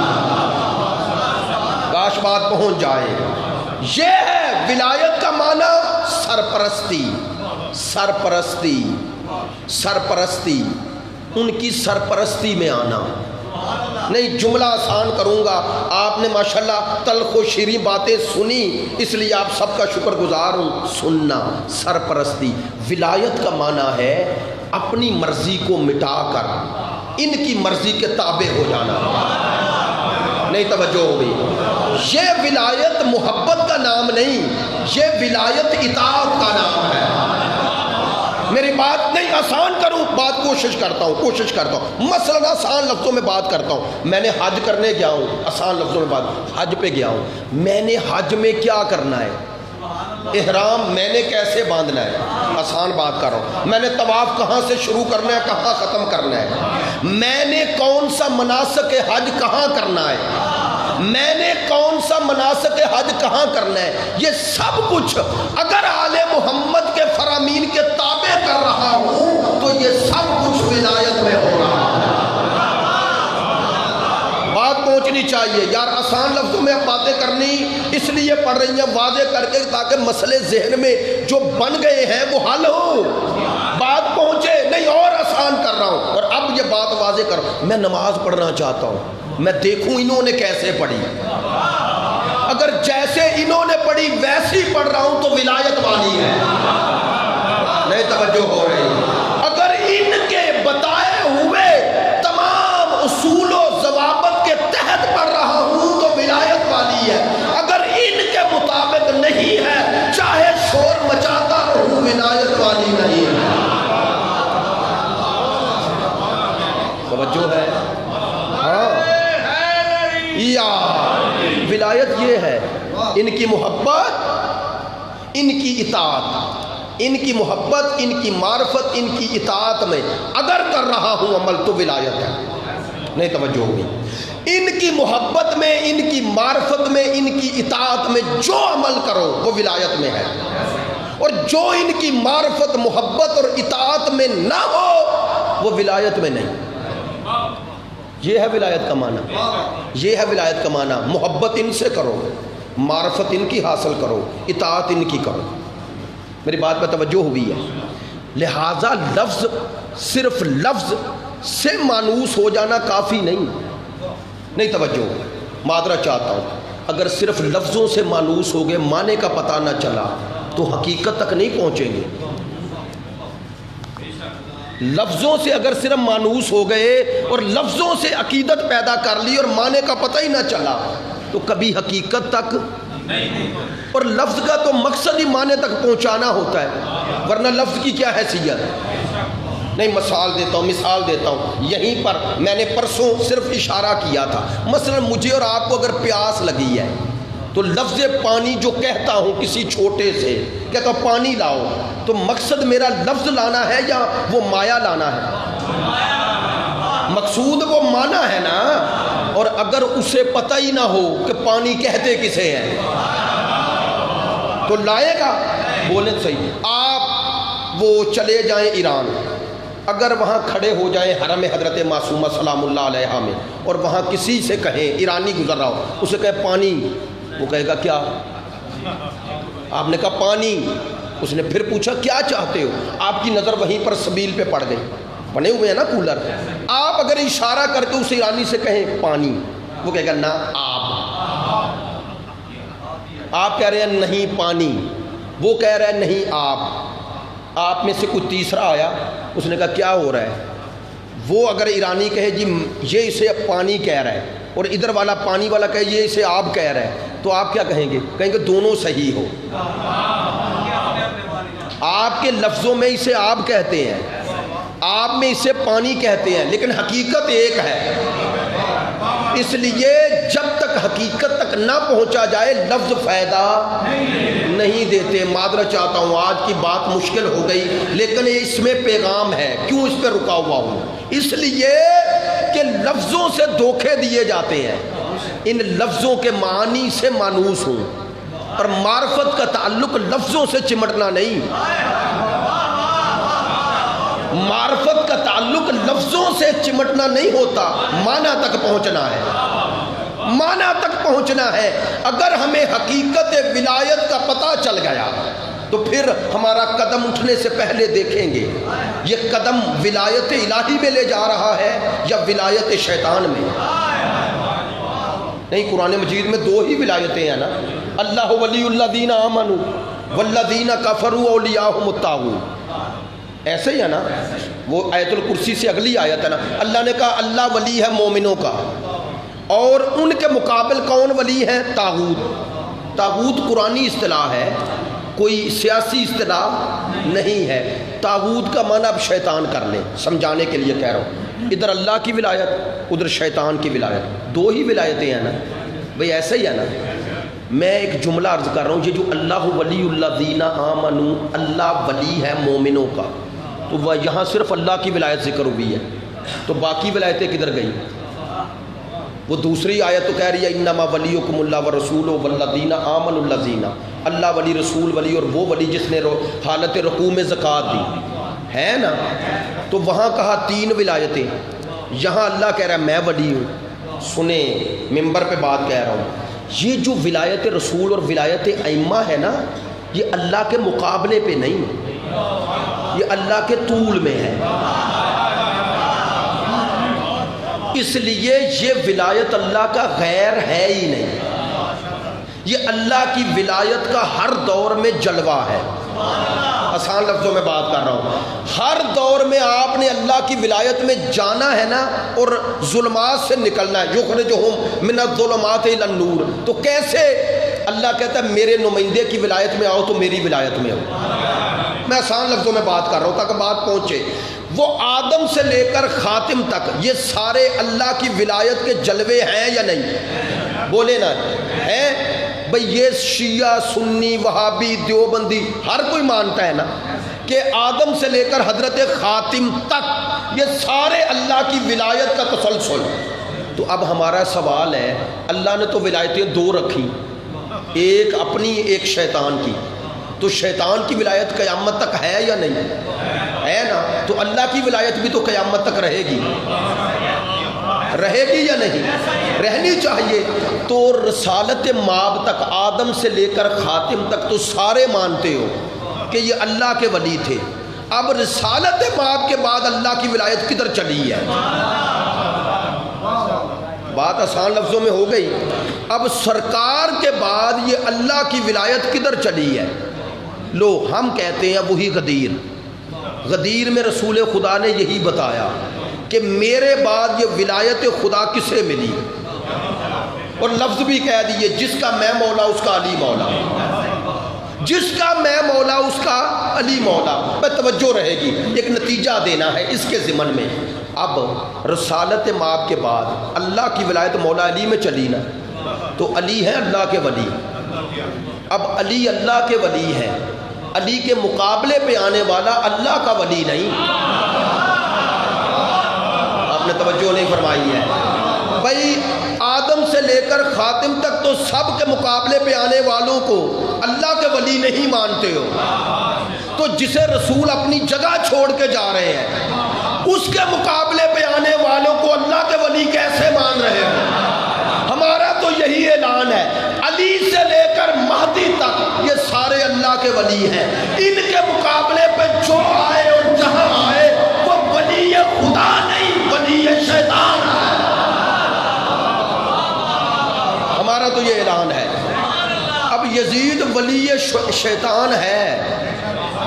کاش بات پہنچ جائے۔ یہ ہے ولایت کا معنی، سرپرستی، سرپرستی، سرپرستی، ان کی سرپرستی میں آنا۔ نہیں جملہ آسان کروں گا، آپ نے ماشاءاللہ تلخ و شیریں باتیں سنی، اس لیے آپ سب کا شکر گزار ہوں۔ سننا، سرپرستی، ولایت کا معنی ہے اپنی مرضی کو مٹا کر ان کی مرضی کے تابع ہو جانا۔ نہیں توجہ ہو گئی؟ یہ ولایت محبت کا نام نہیں، یہ ولایت اطاعت کا نام ہے۔ میری بات نہیں آسان کروں، بات کوشش کرتا ہوں، مثلا آسان لفظوں میں بات کرتا ہوں۔ میں نے حج کرنے گیا ہوں، آسان لفظوں میں بات، حج پہ گیا ہوں، میں نے حج میں کیا کرنا ہے، احرام میں نے کیسے باندھنا ہے، آسان بات کر رہا ہوں۔ میں نے طواف کہاں سے شروع کرنا ہے، کہاں ختم کرنا ہے، میں نے کون سا مناسک حج کہاں کرنا ہے، میں نے کون سا مناسک حج کہاں کرنا ہے، یہ سب کچھ اگر آل محمد کے فرامین کے تابع کر رہا ہوں تو یہ سب کچھ ولایت میں ہو رہا ہے۔ بات پہنچنی چاہیے یار، آسان لفظوں میں اب باتیں کرنی اس لیے پڑھ رہی ہیں واضح کر کے تاکہ مسئلے ذہن میں جو بن گئے ہیں وہ حل ہو، بات پہنچے، نہیں اور آسان کر رہا ہوں۔ اور اب یہ بات واضح کروں، میں نماز پڑھنا چاہتا ہوں، میں دیکھوں انہوں نے کیسے پڑھی، اگر جیسے انہوں نے پڑھی ویسی پڑھ رہا ہوں تو ولایت والی ہے۔ نہیں توجہ ہو رہی؟ اگر ان کے بتائے ہوئے تمام اصول و ضوابط کے تحت پڑھ رہا ہوں تو ولایت والی ہے، اگر ان کے مطابق نہیں ہے چاہے شور مچاتا رہوں ولایت والی نہیں ہے۔ توجہ ہے؟ ہاں، یا ولایت یہ ہے ان کی محبت، ان کی اطاعت، ان کی محبت، ان کی معرفت، ان کی اطاعت میں اگر کر رہا ہوں عمل تو ولایت ہے۔ نہیں توجہ ہوگی؟ ان کی محبت میں، ان کی معرفت میں، ان کی اطاعت میں جو عمل کرو وہ ولایت میں ہے، اور جو ان کی معرفت، محبت اور اطاعت میں نہ ہو وہ ولایت میں نہیں۔ یہ ہے ولایت کا معنی، یہ ہے ولایت کا معنی۔ محبت ان سے کرو، معرفت ان کی حاصل کرو، اطاعت ان کی کرو۔ میری بات پہ توجہ ہوئی ہے؟ لہٰذا لفظ، صرف لفظ سے مانوس ہو جانا کافی نہیں توجہ، معذرت چاہتا ہوں، اگر صرف لفظوں سے مانوس ہو گئے، معنی کا پتہ نہ چلا تو حقیقت تک نہیں پہنچیں گے۔ لفظوں سے اگر صرف مانوس ہو گئے اور لفظوں سے عقیدت پیدا کر لی اور معنی کا پتہ ہی نہ چلا تو کبھی حقیقت تک، اور لفظ کا تو مقصد ہی معنی تک پہنچانا ہوتا ہے، ورنہ لفظ کی کیا حیثیت؟ نہیں، مثال دیتا ہوں، یہیں پر میں نے پرسوں صرف اشارہ کیا تھا۔ مثلا مجھے اور آپ کو اگر پیاس لگی ہے تو لفظ پانی جو کہتا ہوں کسی چھوٹے سے، کہتا ہوں پانی لاؤ، تو مقصد میرا لفظ لانا ہے یا وہ مایا لانا ہے؟ مقصود وہ مانا ہے نا، اور اگر اسے پتہ ہی نہ ہو کہ پانی کہتے کسے ہیں تو لائے گا؟ بولیں صحیح۔ آپ وہ چلے جائیں ایران، اگر وہاں کھڑے ہو جائیں حرم حضرت معصومہ سلام اللہ علیہا میں اور وہاں کسی سے کہیں، ایرانی گزر رہا ہو، اسے کہیں پانی، وہ کہے گا کیا؟ آپ نے کہا پانی، اس نے پھر پوچھا کیا چاہتے ہو؟ آپ کی نظر وہیں پر سبیل پہ پڑ گئی، بنے ہوئے ہیں نا کولر، آپ اگر اشارہ کر کے اس ایرانی سے کہیں پانی، وہ کہے گا نا آپ کہہ رہے ہیں نہیں پانی، وہ کہہ رہے ہیں نہیں آپ میں سے کوئی تیسرا آیا، اس نے کہا کیا ہو رہا ہے؟ وہ اگر ایرانی کہے جی یہ اسے پانی کہہ رہا ہے اور ادھر والا پانی والا کہے یہ اسے آب کہہ رہا ہے، تو آپ کیا کہیں گے؟ کہیں گے دونوں صحیح ہو، آپ کے لفظوں میں اسے آب کہتے ہیں، آپ میں اسے پانی کہتے ہیں، لیکن حقیقت ایک ہے۔ اس لیے جب تک حقیقت تک نہ پہنچا جائے لفظ فائدہ نہیں دیتے۔ معذرت چاہتا ہوں، آج کی بات مشکل ہو گئی، لیکن اس میں پیغام ہے۔ کیوں اس پہ رکا ہوا ہوں؟ اس لیے کہ لفظوں سے دھوکے دیے جاتے ہیں، ان لفظوں کے معنی سے مانوس ہوں، اور معرفت کا تعلق لفظوں سے چمٹنا نہیں، معرفت کا تعلق لفظوں سے چمٹنا نہیں ہوتا، معنی تک پہنچنا ہے، معنی تک پہنچنا ہے۔ اگر ہمیں حقیقت ولایت کا پتہ چل گیا تو پھر ہمارا قدم اٹھنے سے پہلے دیکھیں گے یہ قدم ولایت الہی میں لے جا رہا ہے یا ولایت شیطان میں۔ نہیں، قرآن مجید میں دو ہی ولایتیں ہیں نا، اللہ ولی الذین آمنوا والذین کفروا اولیاءہم الطاغوت، ایسے ہی ہے نا۔ وہ آیت الکرسی سے اگلی آیت ہے نا، اللہ نے کہا اللہ ولی ہے مومنوں کا، اور ان کے مقابل کون ولی ہے؟ طاغوت۔ طاغوت قرآنی اصطلاح ہے، کوئی سیاسی اصطلاح نہیں ہے۔ طاغوت کا معنی اب شیطان کر لیں، سمجھانے کے لیے کہہ رہا ہوں، ادھر اللہ کی ولایت ادھر شیطان کی ولایت، دو ہی ولایتیں ہیں نا بھئی، ایسا ہی ہے نا۔ میں ایک جملہ عرض کر رہا ہوں، یہ جو اللہ ولی الذین آمنوا، اللہ ولی ہے مومنوں کا، تو وہ یہاں صرف اللہ کی ولایت ذکر ہوئی ہے، تو باقی ولایتیں کدھر گئی؟ وہ دوسری آیت تو کہہ رہی ہے انما ولیکم اللہ ورسولہ والذین آمنوا الذین، اللہ ولی، رسول ولی، اور وہ ولی جس نے حالت رکوع میں زکوٰۃ دی ہے نا۔ تو وہاں کہا تین ولایتیں، یہاں اللہ کہہ رہا ہے میں ولی ہوں۔ سنیں، ممبر پہ بات کہہ رہا ہوں، یہ جو ولایت رسول اور ولایت ائمہ ہے نا، یہ اللہ کے مقابلے پہ نہیں، یہ اللہ کے طول میں ہے۔ اس لیے یہ ولایت اللہ کا غیر ہے ہی نہیں، یہ اللہ کی ولایت کا ہر دور میں جلوہ ہے۔ آسان لفظوں میں بات کر رہا ہوں، ہر دور میں آپ نے اللہ کی ولایت میں جانا ہے نا، اور ظلمات سے نکلنا ہے، یخرجہم من الظلمات الی النور۔ تو کیسے اللہ کہتا ہے میرے نمائندے کی ولایت میں آؤ تو میری ولایت میں آؤ؟ میں آسان لفظوں میں بات کر رہا ہوں تاکہ بات پہنچے۔ وہ آدم سے لے کر خاتم تک یہ سارے اللہ کی ولایت کے جلوے ہیں یا نہیں؟ بولے نا، ہیں بھئی۔ یہ شیعہ، سنی، وہابی، دیوبندی ہر کوئی مانتا ہے نا کہ آدم سے لے کر حضرت خاتم تک یہ سارے اللہ کی ولایت کا تسلسل۔ تو اب ہمارا سوال ہے، اللہ نے تو ولایتیں دو رکھی، ایک اپنی ایک شیطان کی، تو شیطان کی ولایت قیامت تک ہے یا نہیں؟ ہے نا۔ تو اللہ کی ولایت بھی تو قیامت تک رہے گی، رہے گی یا نہیں؟ رہنی چاہیے۔ تو رسالت مآب تک، آدم سے لے کر خاتم تک تو سارے مانتے ہو کہ یہ اللہ کے ولی تھے۔ اب رسالت مآب کے بعد اللہ کی ولایت کدھر چلی ہے؟ بات آسان لفظوں میں ہو گئی۔ اب سرکار کے بعد یہ اللہ کی ولایت کدھر چلی ہے؟ لو، ہم کہتے ہیں وہی غدیر۔ غدیر میں رسول خدا نے یہی بتایا کہ میرے بعد یہ ولایت خدا کسے ملی، اور لفظ بھی کہہ دیے جس کا میں مولا اس کا علی مولا، جس کا میں مولا اس کا علی مولا۔ میں توجہ رہے گی، ایک نتیجہ دینا ہے اس کے ضمن میں۔ اب رسالت مآب کے بعد اللہ کی ولایت مولا علی میں چلی نا، تو علی ہے اللہ کے ولی۔ اب علی اللہ کے ولی ہے، علی کے مقابلے پہ آنے والا اللہ کا ولی نہیں۔ آپ نے توجہ نہیں فرمائی ہے بھائی۔ آدم سے لے کر خاتم تک تو سب کے مقابلے پہ آنے والوں کو اللہ کے ولی نہیں مانتے ہو، تو جسے رسول اپنی جگہ چھوڑ کے جا رہے ہیں اس کے مقابلے پہ آنے والوں کو اللہ کے ولی کیسے مان رہے ہو؟ ہمارا تو یہی اعلان ہے، علی سے لے کر مہدی تک یہ سارے اللہ کے ولی ہیں، ان کے مقابلے پہ جو آئے اور جہاں آئے وہ ولی خدا نہیں، ولی شیطان ہے۔ ہمارا تو یہ اعلان ہے۔ اب یزید ولی شیطان ہے،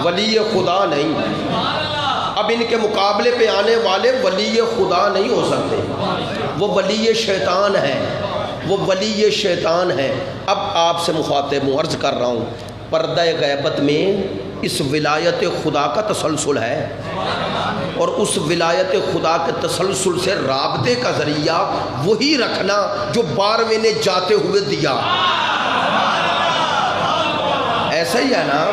ولی خدا نہیں۔ اب ان کے مقابلے پہ آنے والے ولی خدا نہیں ہو سکتے، وہ ولی شیطان ہے، وہ ولی شیطان ہے۔ اب آپ سے مخاطب ہوں، عرض کر رہا ہوں، پردہ غیبت میں اس ولایت خدا کا تسلسل ہے، اور اس ولایت خدا کے تسلسل سے رابطے کا ذریعہ وہی رکھنا جو 12ویں نے جاتے ہوئے دیا۔ ایسا ہی ہے نا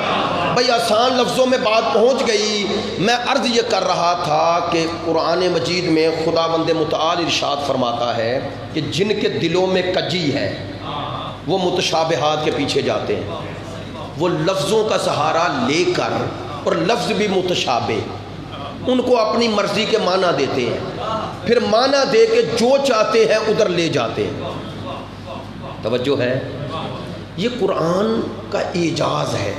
بھئی، آسان لفظوں میں بات پہنچ گئی۔ میں عرض یہ کر رہا تھا کہ قرآن مجید میں خداوند متعال ارشاد فرماتا ہے کہ جن کے دلوں میں کجی ہے وہ متشابہات کے پیچھے جاتے ہیں، وہ لفظوں کا سہارا لے کر، اور لفظ بھی متشابہ، ان کو اپنی مرضی کے معنی دیتے ہیں، پھر معنی دے کے جو چاہتے ہیں ادھر لے جاتے ہیں۔ توجہ ہے، یہ قرآن کا اعجاز ہے،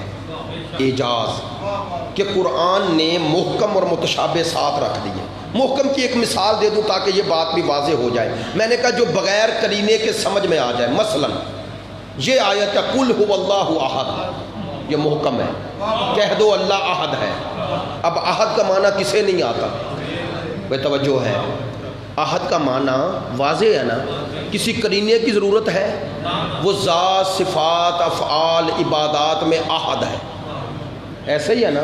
اعجاز کہ قرآن نے محکم اور متشابہ ساتھ رکھ دیے۔ محکم کی ایک مثال دے دوں تاکہ یہ بات بھی واضح ہو جائے۔ میں نے کہا جو بغیر قرینے کے سمجھ میں آ جائے، مثلا یہ آیت ہے قل هو اللہ احد، یہ محکم ہے، کہہ دو اللہ احد ہے۔ اب احد کا معنی کسے نہیں آتا؟ بے توجہ ہے، احد کا معنی واضح ہے نا، کسی قرینے کی ضرورت ہے؟ وہ ذات، صفات، افعال، عبادات میں احد ہے، ایسا ہی ہے نا،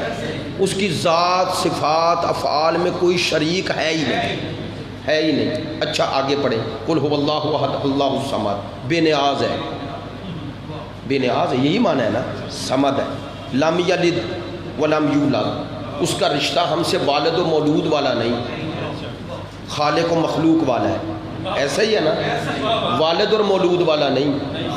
اس کی ذات، صفات، افعال میں کوئی شریک ہے ہی نہیں، ہے ہی نہیں۔ اچھا آگے پڑھیں، قل هو اللہ احد اللہ الصمد، بے نیاز ہے، بے نیاز ہے، یہی معنی ہے نا، صمد ہے، لم یلد ولم یولد، اس کا رشتہ ہم سے والد و مولود والا نہیں، خالق و مخلوق والا ہے، ایسا ہی ہے نا، والد اور مولود والا نہیں،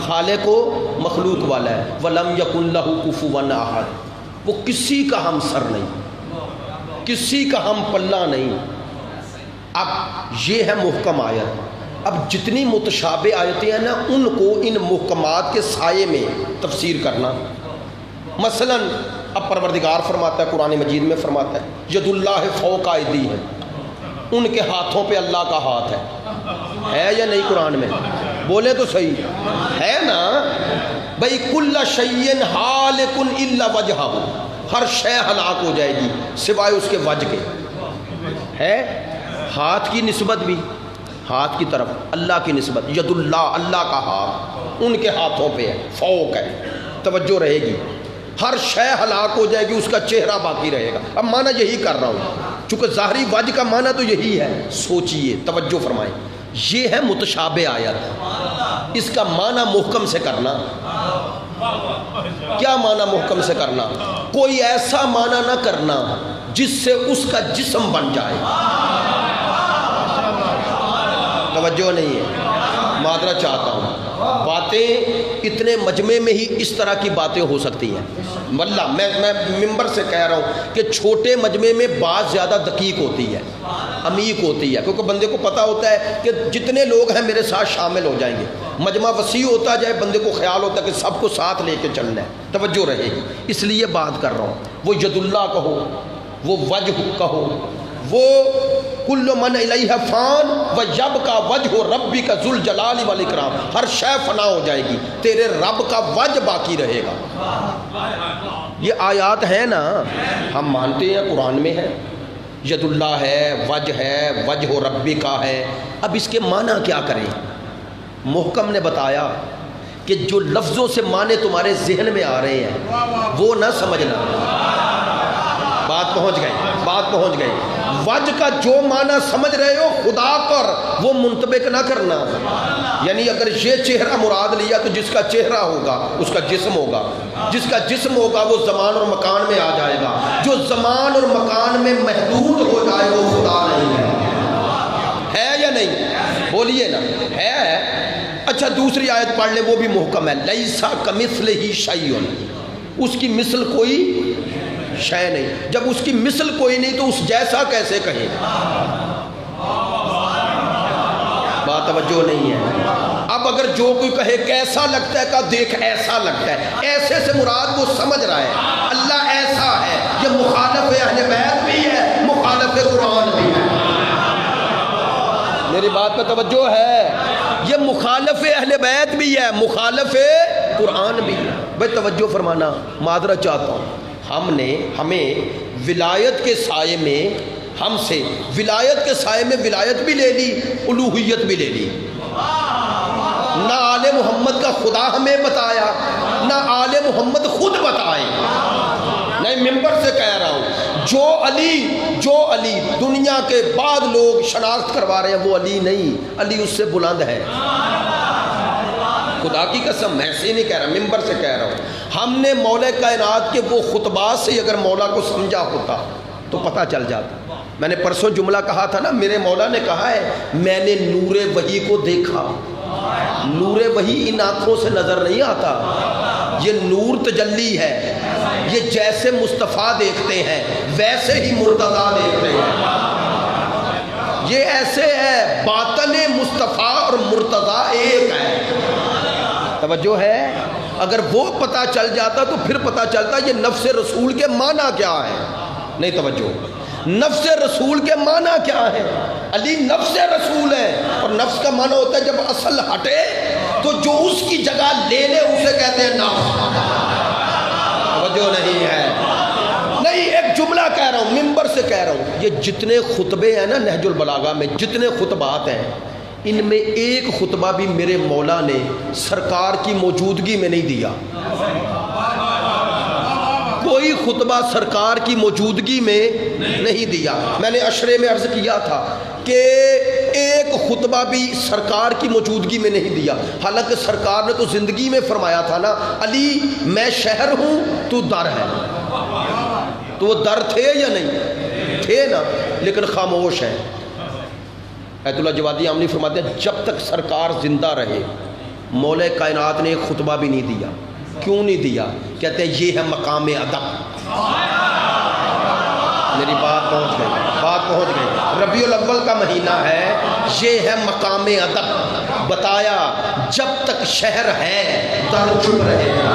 خالق و مخلوق والا ہے۔ وَلَمْ يَكُنْ لَهُ كُفُوًا أَحَدٌ، وہ کسی کا ہم سر نہیں، کسی کا ہم پلہ نہیں۔ اب یہ ہے محکم آیت۔ اب جتنی متشابہ آیتیں ہیں نا، ان کو ان محکمات کے سائے میں تفسیر کرنا۔ مثلا اب پروردگار فرماتا ہے، قرآن مجید میں فرماتا ہے ید اللہ فوق ایدیہم، ان کے ہاتھوں پہ اللہ کا ہاتھ ہے یا نہیں؟ قرآن میں بولے تو صحیح ہے نا بھئی، کل شیء ہالک الا وجہہ، ہر شے ہلاک ہو جائے گی سوائے اس کے وجہ کے۔ ہے ہاتھ کی نسبت بھی ہاتھ کی طرف، اللہ کی نسبت، ید اللہ، اللہ کا ہاتھ ان کے ہاتھوں پہ ہے، فوق ہے، توجہ رہے گی، ہر شے ہلاک ہو جائے گی، اس کا چہرہ باقی رہے گا۔ اب معنی یہی کر رہا ہوں، چونکہ ظاہری وجہ کا معنی تو یہی ہے، سوچئے، توجہ فرمائیں، یہ ہے متشابہ آیت، اس کا معنی محکم سے کرنا۔ کیا معنی محکم سے کرنا؟ کوئی ایسا معنی نہ کرنا جس سے اس کا جسم بن جائے۔ توجہ نہیں ہے، معذرت چاہتا ہوں، باتیں اتنے مجمع میں ہی اس طرح کی باتیں ہو سکتی ہیں۔ واللہ میں ممبر سے کہہ رہا ہوں کہ چھوٹے مجمع میں بات زیادہ دقیق ہوتی ہے، عمیق ہوتی ہے، کیونکہ بندے کو پتہ ہوتا ہے کہ جتنے لوگ ہیں میرے ساتھ شامل ہو جائیں گے۔ مجمع وسیع ہوتا جائے، بندے کو خیال ہوتا ہے کہ سب کو ساتھ لے کے چلنا ہے، توجہ رہے گی، اس لیے بات کر رہا ہوں۔ وہ ید اللہ کہو، وہ وجہ کہو، وہ کل من الیہ فان و یبقی وجہ ربک ذو الجلال والاکرام، ہر شے فنا ہو جائے گی، تیرے رب کا وجہ باقی رہے گا۔ یہ آیات ہیں نا، ہم مانتے ہیں قرآن میں ہے، ید اللہ ہے، وجہ ربک ہے۔ اب اس کے معنی کیا کریں؟ محکم نے بتایا کہ جو لفظوں سے معنی تمہارے ذہن میں آ رہے ہیں وہ نہ سمجھنا۔ بات پہنچ گئی۔ وجہ کا جو معنی سمجھ رہے ہو خدا پر، وہ منطبق نہ کرنا۔ یعنی اگر یہ چہرہ مراد لیا تو جس کا چہرہ ہوگا اس کا جسم ہوگا، جس کا جسم ہوگا وہ زمان اور مکان میں آ جائے گا، جو زمان اور مکان میں محدود ہو جائے وہ خدا نہیں ہے یا نہیں؟ بولیے نا، ہے۔ اچھا دوسری آیت پڑھ لیں، وہ بھی محکم ہے، لیسا کمثلہ شیء، اس کی مثل کوئی شے نہیں۔ جب اس کی مثل کوئی نہیں تو اس جیسا کیسے کہیں؟ بات توجہ نہیں ہے۔ اب اگر جو کوئی کہے کیسا لگتا ہے، کہا دیکھ ایسا لگتا ہے، ایسے سے مراد وہ سمجھ رہا ہے اللہ ایسا ہے۔ یہ مخالف اہل بیت بھی ہے، مخالف قرآن بھی ہے۔ میری بات پہ توجہ ہے، یہ مخالف اہل بیت بھی ہے، مخالف قرآن بھی ہے۔ بھائی توجہ فرمانا، معذرت چاہتا ہوں، ہمیں ولایت کے سائے میں، ہم سے ولایت کے سائے میں ولایت بھی لے لی، الوہیت بھی لے لی۔ نہ آل محمد کا خدا ہمیں بتایا، نہ آل محمد خود بتائے۔ نہیں ممبر سے کہہ رہا ہوں، جو علی دنیا کے بعد لوگ شناخت کروا رہے ہیں وہ علی نہیں، علی اس سے بلند ہے، خدا کی قسم میں ایسے نہیں کہہ رہا، ممبر سے کہہ رہا ہوں۔ ہم نے مولا کائنات کے وہ خطبات سے اگر مولا کو سمجھا ہوتا تو پتہ چل جاتا۔ میں نے پرسوں جملہ کہا تھا نا، میرے مولا نے کہا ہے میں نے نور وحی کو دیکھا۔ نور وحی ان آنکھوں سے نظر نہیں آتا، یہ نور تجلی ہے، یہ جیسے مصطفیٰ دیکھتے ہیں ویسے ہی مرتضیٰ دیکھتے ہیں، یہ ایسے ہے باطن مصطفیٰ اور مرتضیٰ ایک ہے۔ توجہ ہے؟ اگر وہ پتہ چل جاتا تو پھر پتہ چلتا یہ نفس رسول کے معنی کیا ہے۔ نہیں توجہ، نفس رسول کے معنی کیا ہے؟ علی نفس رسول ہے، اور نفس کا معنی ہوتا ہے جب اصل ہٹے تو جو اس کی جگہ لے لے اسے کہتے ہیں نفس۔ توجہ نہیں ہے، نہیں ایک جملہ کہہ رہا ہوں، ممبر سے کہہ رہا ہوں، یہ جتنے خطبے ہیں نا نہج البلاغہ میں، جتنے خطبات ہیں، ان میں ایک خطبہ بھی میرے مولا نے سرکار کی موجودگی میں نہیں دیا، کوئی خطبہ سرکار کی موجودگی میں نہیں دیا۔ میں نے عشرے میں عرض کیا تھا کہ ایک خطبہ بھی سرکار کی موجودگی میں نہیں دیا، حالانکہ سرکار نے تو زندگی میں فرمایا تھا نا، علی میں شہر ہوں تو در ہے، تو وہ در تھے یا نہیں تھے نا، لیکن خاموش ہے۔ ایت اللہ جوادی آمنی فرماتے ہیں جب تک سرکار زندہ رہے مولا کائنات نے ایک خطبہ بھی نہیں دیا۔ کیوں نہیں دیا؟ کہتے ہیں یہ ہے مقام ادب۔ میری بات پہنچ گئی، ربیع الاول کا مہینہ ہے، یہ ہے مقام ادب۔ بتایا جب تک شہر ہے در چپ رہے گا،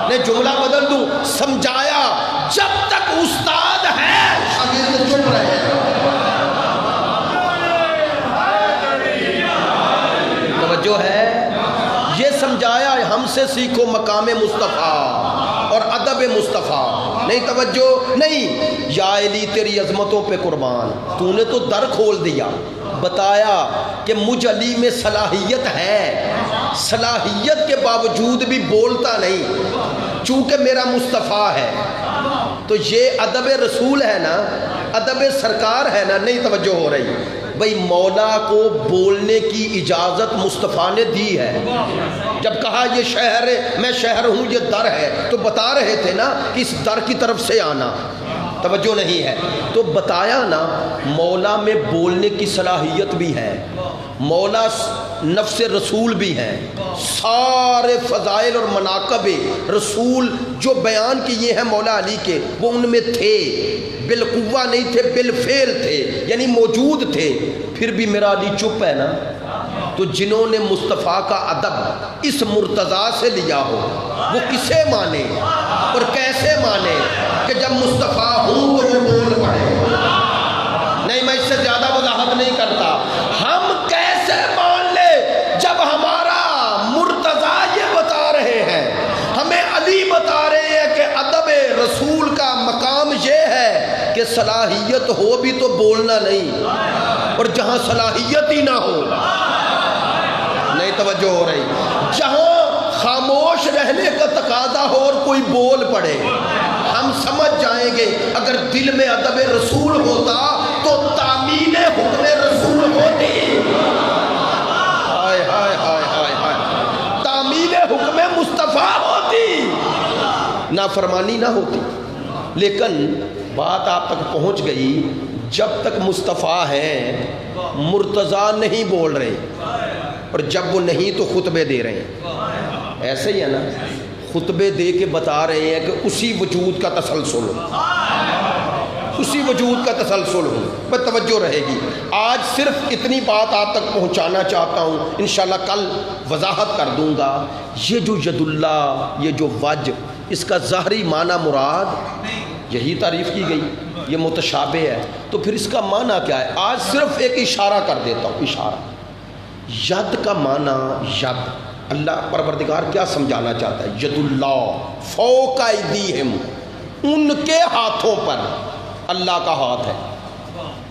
میں جملہ بدل دوں، سمجھایا جب تک استاد ہے شاگرد چپ رہے گا۔ توجہ ہے؟ یہ سمجھایا ہم سے سیکھو مقام مصطفیٰ اور ادب مصطفیٰ۔ نہیں توجہ نہیں، یا علی تیری عظمتوں پہ قربان، تو نے تو در کھول دیا، بتایا کہ مجھ علی میں صلاحیت ہے، صلاحیت کے باوجود بھی بولتا نہیں، چونکہ میرا مصطفیٰ ہے۔ تو یہ ادب رسول ہے نا، ادب سرکار ہے نا۔ نہیں توجہ ہو رہی بھئی، مولا کو بولنے کی اجازت مصطفیٰ نے دی ہے۔ جب کہا یہ شہر ہے، میں شہر ہوں، یہ در ہے، تو بتا رہے تھے نا کہ اس در کی طرف سے آنا۔ توجہ نہیں ہے، تو بتایا نا مولا میں بولنے کی صلاحیت بھی ہے، مولا نفس رسول بھی ہے، سارے فضائل اور مناقب رسول جو بیان کیے ہیں مولا علی کے وہ ان میں تھے، بالقوہ نہیں تھے، بالفعل تھے، یعنی موجود تھے، پھر بھی میرا علی چپ ہے نا۔ تو جنہوں نے مصطفیٰ کا ادب اس مرتضیٰ سے لیا ہو وہ کسے مانے اور کیسے مانے کہ جب مصطفیٰ ہوں تو وہ بول پڑے؟ نہیں، میں اس سے زیادہ وضاحت نہیں کرتا۔ ہم کیسے مان لے جب ہمارا مرتضیٰ یہ بتا رہے ہیں، ہمیں علی بتا رہے ہیں کہ ادب رسول کا مقام یہ ہے کہ صلاحیت ہو بھی تو بولنا نہیں، اور جہاں صلاحیت ہی نہ ہو، نہیں توجہ ہو رہی، جہاں خاموش رہنے کا تقاضا ہو اور کوئی بول پڑے، ہم سمجھ جائیں گے اگر دل میں ادب رسول ہوتا تو تعمیل حکم رسول ہوتی، ہائے ہائے ہائے ہائے ہائے، تعمیل حکم مصطفیٰ ہوتی، نافرمانی نہ ہوتی۔ لیکن بات آپ تک پہنچ گئی، جب تک مصطفیٰ ہیں مرتضیٰ نہیں بول رہے، اور جب وہ نہیں تو خطبے دے رہے ہیں۔ ایسے ہی ہے نا، خطبے دے کے بتا رہے ہیں کہ اسی وجود کا تسلسل ہو، اسی وجود کا تسلسل ہو، بس توجہ رہے گی۔ آج صرف اتنی بات آپ تک پہنچانا چاہتا ہوں، انشاءاللہ کل وضاحت کر دوں گا۔ یہ جو ید اللہ، یہ جو وجہ، اس کا ظاہری معنی مراد یہی تعریف کی گئی، یہ متشابہ ہے، تو پھر اس کا معنی کیا ہے؟ آج صرف ایک اشارہ کر دیتا ہوں، اشارہ۔ ید کا معنی ید، اللہ پروردگار کیا سمجھانا چاہتا ہے؟ ید اللہ فوق ایدیہم، ان کے ہاتھوں پر اللہ کا ہاتھ ہے،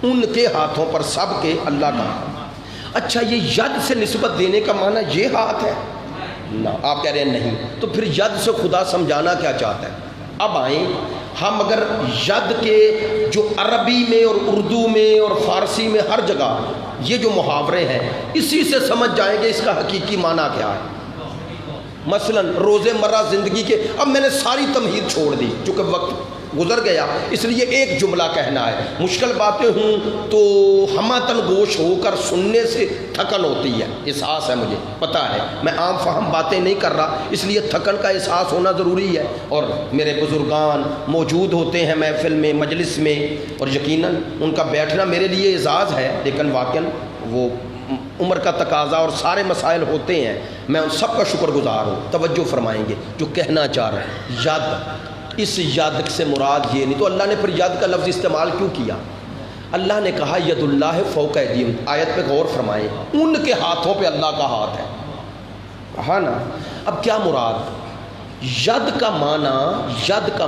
ان کے ہاتھوں پر، سب کے اللہ کا ہاتھ۔ اچھا، یہ ید سے نسبت دینے کا معنی یہ ہاتھ ہے؟ نہ، آپ کہہ رہے ہیں نہیں، تو پھر ید سے خدا سمجھانا کیا چاہتا ہے؟ اب آئیں ہم اگر ید کے جو عربی میں اور اردو میں اور فارسی میں ہر جگہ یہ جو محاورے ہیں اسی سے سمجھ جائیں گے اس کا حقیقی معنی کیا ہے. مثلا روز مرہ زندگی کے، اب میں نے ساری تمہید چھوڑ دی چونکہ وقت گزر گیا، اس لیے ایک جملہ کہنا ہے. مشکل باتیں ہوں تو ہماتن گوش ہو کر سننے سے تھکن ہوتی ہے، احساس ہے، مجھے پتہ ہے، میں عام فہم باتیں نہیں کر رہا، اس لیے تھکن کا احساس ہونا ضروری ہے. اور میرے بزرگان موجود ہوتے ہیں محفل میں، مجلس میں، اور یقیناً ان کا بیٹھنا میرے لیے اعزاز ہے، لیکن واقعاً وہ عمر کا تقاضا اور سارے مسائل ہوتے ہیں. میں ان سب کا شکر گزار ہوں. توجہ فرمائیں گے جو کہنا چاہ رہے ہیں. ید، اس ید سے مراد یہ نہیں، تو اللہ نے پھر ید کا لفظ استعمال کیوں کیا؟ اللہ نے کہا ید اللہ فوق ایدیہم، آیت پہ غور فرمائیں، ان کے ہاتھوں پہ اللہ کا ہاتھ ہے، کہا نا. اب کیا مراد؟ ید کا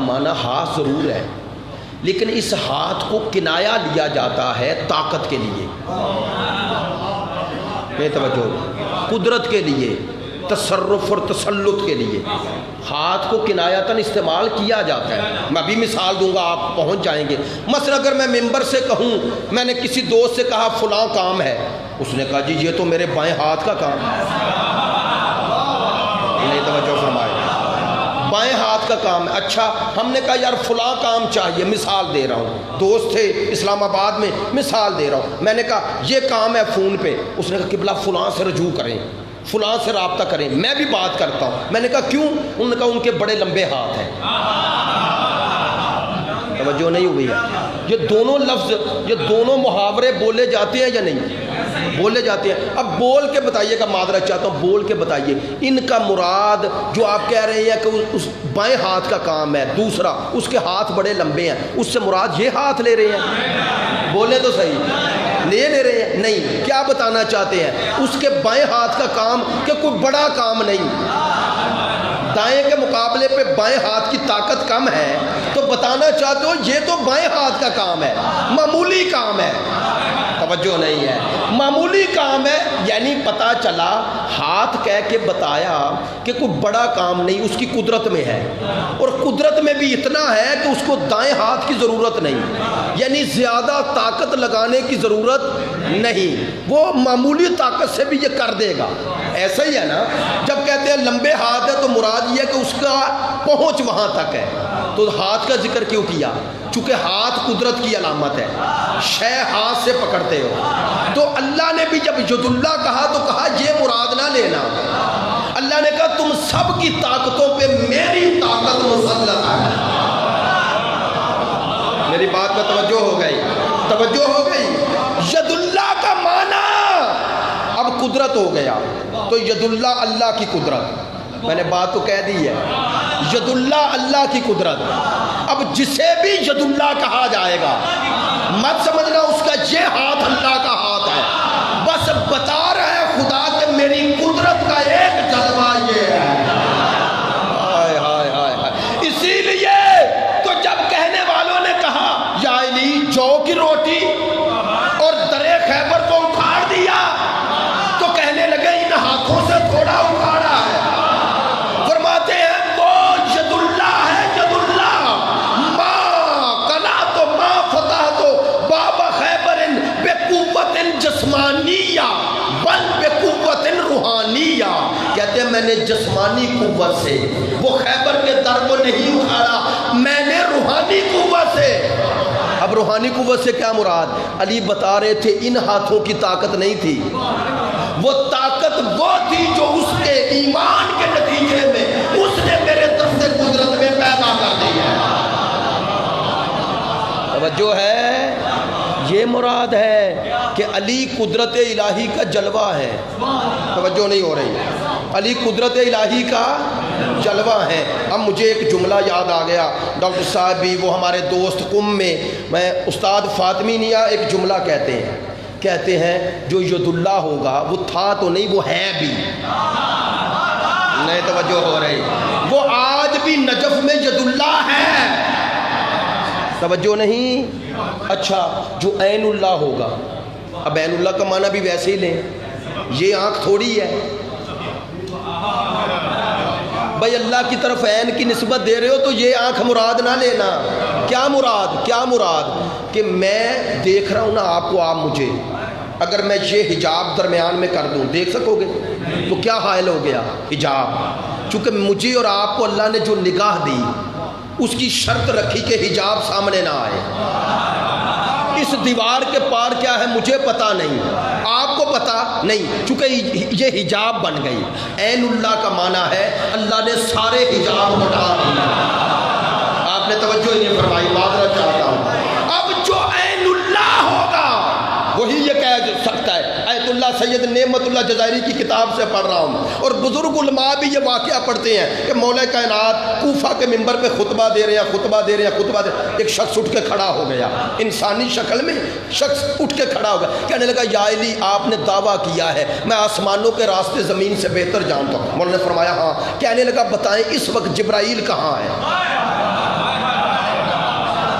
معنی ہاتھ ضرور ہے، لیکن اس ہاتھ کو کنایا لیا جاتا ہے طاقت کے لیے، میں توجہ، قدرت کے لیے، تصرف اور تسلط کے لیے ہاتھ کو کنایتاً استعمال کیا جاتا ہے. میں بھی مثال دوں گا، آپ پہنچ جائیں گے. مثلا اگر میں ممبر سے کہوں، میں نے کسی دوست سے کہا فلاں کام ہے، اس نے کہا جی یہ تو میرے بائیں ہاتھ کا کام ہے، نہیں توجہ فرمائے، بائیں ہاتھ کا کام ہے. اچھا ہم نے کہا یار فلاں کام چاہیے، مثال دے رہا ہوں، دوست تھے اسلام آباد میں، مثال دے رہا ہوں، میں نے کہا یہ کام ہے فون پہ، اس نے کہا قبلہ فلاں سے رجوع کریں، فلاں سے رابطہ کریں. میں بھی بات کرتا ہوں، میں نے کہا کیوں؟ انہوں نے کہا ان کے بڑے لمبے ہاتھ ہیں. توجہ نہیں ہوئی ہے. یہ دونوں لفظ، یہ دونوں محاورے بولے جاتے ہیں یا نہیں؟ بولے جاتے ہیں. اب بول کے بتائیے گا، معذرت چاہتا ہوں، بول کے بتائیے ان کا مراد جو آپ کہہ رہے ہیں کہ اس بائیں ہاتھ کا کام ہے، دوسرا اس کے ہاتھ بڑے لمبے ہیں، اس سے مراد یہ ہاتھ لے رہے ہیں؟ بولے تو صحیح، لے رہے ہیں؟ نہیں. کیا بتانا چاہتے ہیں؟ اس کے بائیں ہاتھ کا کام کہ کوئی بڑا کام نہیں، دائیں کے مقابلے پہ بائیں ہاتھ کی طاقت کم ہے، تو بتانا چاہتے ہو یہ تو بائیں ہاتھ کا کام ہے، معمولی کام ہے. توجہ نہیں ہے، معمولی کام ہے. یعنی پتا چلا ہاتھ کہہ کے بتایا کہ کوئی بڑا کام نہیں، اس کی قدرت میں ہے، اور قدرت میں بھی اتنا ہے کہ اس کو دائیں ہاتھ کی ضرورت نہیں، یعنی زیادہ طاقت لگانے کی ضرورت نہیں، وہ معمولی طاقت سے بھی یہ کر دے گا. ایسا ہی ہے نا، جب کہتے ہیں لمبے ہاتھ ہے تو مراد یہ ہے کہ اس کا پہنچ وہاں تک ہے. تو ہاتھ کا ذکر کیوں کیا؟ چونکہ ہاتھ قدرت کی علامت ہے، شے ہاتھ سے پکڑتے ہو. تو اللہ نے بھی جب ید اللہ کہا تو کہا یہ مراد نہ لینا. اللہ نے کہا تم سب کی طاقتوں پہ میری طاقت مسلط ہے. میری بات میں توجہ ہو گئی، توجہ ہو گئی. ید اللہ کا معنی اب قدرت ہو گیا، تو ید اللہ اللہ کی قدرت. میں نے بات تو کہہ دی ہے، ید اللہ اللہ کی قدرت. اب جسے بھی ید اللہ کہا جائے گا مت سمجھنا اس کا یہ ہاتھ اللہ کا ہاتھ ہے، بس بتا رہا ہے خدا کہ میری قدرت کا ایک جلوہ یہ ہے. ہائے ہائے ہائے ہائے. اسی لیے تو جب کہنے والوں نے کہا یا علی جو کی روٹی اور درے خیبر کو اکھاڑ دیا، تو کہنے لگے ان ہاتھوں سے تھوڑا اکھاڑا ہے. فرماتے ہیں وہ ید اللہ ہے، ید اللہ. ما کلا تو ما فتح تو باب خیبر بے قوت جسمانیہ بل بے قوت روحانیہ. کہتے ہیں میں نے جسمانی قوت سے وہ خیبر کے در کو نہیں اکھاڑا، میں نے روحانی قوت سے. اب روحانی قوت سے کیا مراد؟ علی بتا رہے تھے ان ہاتھوں کی طاقت نہیں تھی، وہ طاقت وہ تھی جو اس کے ایمان کے نتیجے میں اس نے میرے طرف سے قدرت میں پیدا کر دی ہے. توجہ ہے، یہ مراد ہے کہ علی قدرت الہی کا جلوہ ہے. توجہ نہیں ہو رہی، علی قدرت الہی کا جلوہ ہے. اب مجھے ایک جملہ یاد آ گیا، ڈاکٹر صاحب بھی، وہ ہمارے دوست قم میں استاد فاطمی نیا ایک جملہ کہتے ہیں جو ید اللہ ہوگا وہ تھا تو نہیں، وہ ہے بھی نہیں. توجہ ہو رہی، وہ آج بھی نجف میں ید اللہ ہے. توجہ نہیں. اچھا جو عین اللہ ہوگا، اب عین اللہ کا معنی بھی ویسے ہی لیں، یہ آنکھ تھوڑی ہے، بھائی اللہ کی طرف عین کی نسبت دے رہے ہو تو یہ آنکھ مراد نہ لینا. کیا مراد کہ میں دیکھ رہا ہوں نا آپ کو، آپ مجھے، اگر میں یہ حجاب درمیان میں کر دوں دیکھ سکو گے؟ تو کیا حائل ہو گیا حجاب. چونکہ مجھے اور آپ کو اللہ نے جو نگاہ دی اس کی شرط رکھی کہ حجاب سامنے نہ آئے. اس دیوار کے پار کیا ہے مجھے پتا نہیں، آپ کو پتا نہیں، چونکہ یہ حجاب بن گئی. عین اللہ کا معنی ہے اللہ نے سارے حجاب ہٹا دیے. آپ نے توجہ ہی نہیں فرمائی، معذرت چاہتا ہوں. اب جو عین اللہ ہوگا وہی یہ کہہ سکتا ہے. آیت اللہ سید نعمت اللہ جزائری کی کتاب سے پڑھ رہا ہوں، اور بزرگ علماء بھی یہ واقعہ پڑھتے ہیں کہ مولا کائنات کوفہ کے منبر پہ خطبہ دے رہے ہیں. ایک شخص اٹھ کے کھڑا ہو گیا، انسانی شکل میں شخص اٹھ کے کھڑا ہو گیا، کہنے لگا یا علی آپ نے دعویٰ کیا ہے میں آسمانوں کے راستے زمین سے بہتر جانتا ہوں. مولا نے فرمایا ہاں. کہنے لگا بتائیں اس وقت جبرائیل کہاں ہے؟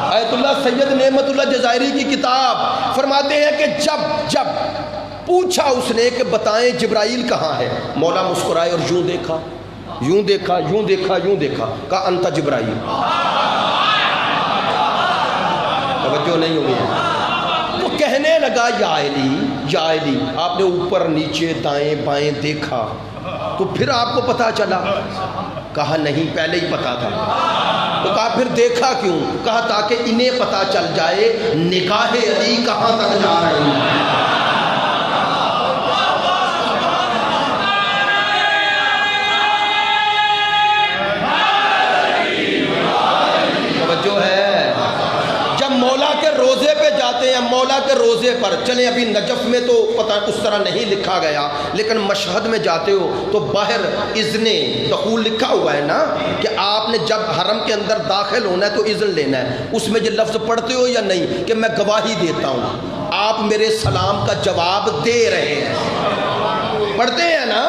آیت اللہ سید نعمت اللہ جزائری کی کتاب فرماتے ہیں کہ جب پوچھا اس نے کہ بتائیں جبرائیل کہاں ہے، مولا مسکرائے اور یوں دیکھا کہا انت جبرائیل. توجہ نہیں ہوئی ہے. وہ کہنے لگا یا علی آپ نے اوپر نیچے دائیں بائیں دیکھا تو پھر آپ کو پتا چلا؟ کہا نہیں پہلے ہی پتا تھا. تو کہا پھر دیکھا کیوں؟ کہا تاکہ انہیں پتا چل جائے نگاہ علی کہاں تک جا رہی ہے. توجہ ہے. جب مولا کے روزے پہ جاتے ہیں، مولا کے روزے پر چلیں، ابھی نجف میں تو پتہ اس طرح نہیں لکھا گیا، لیکن مشہد میں جاتے ہو تو باہر اذن دخول لکھا ہوا ہے نا کہ آپ نے جب حرم کے اندر داخل ہونا ہے تو اذن لینا ہے. اس میں یہ لفظ پڑھتے ہو یا نہیں کہ میں گواہی دیتا ہوں آپ میرے سلام کا جواب دے رہے ہیں؟ پڑھتے ہیں نا.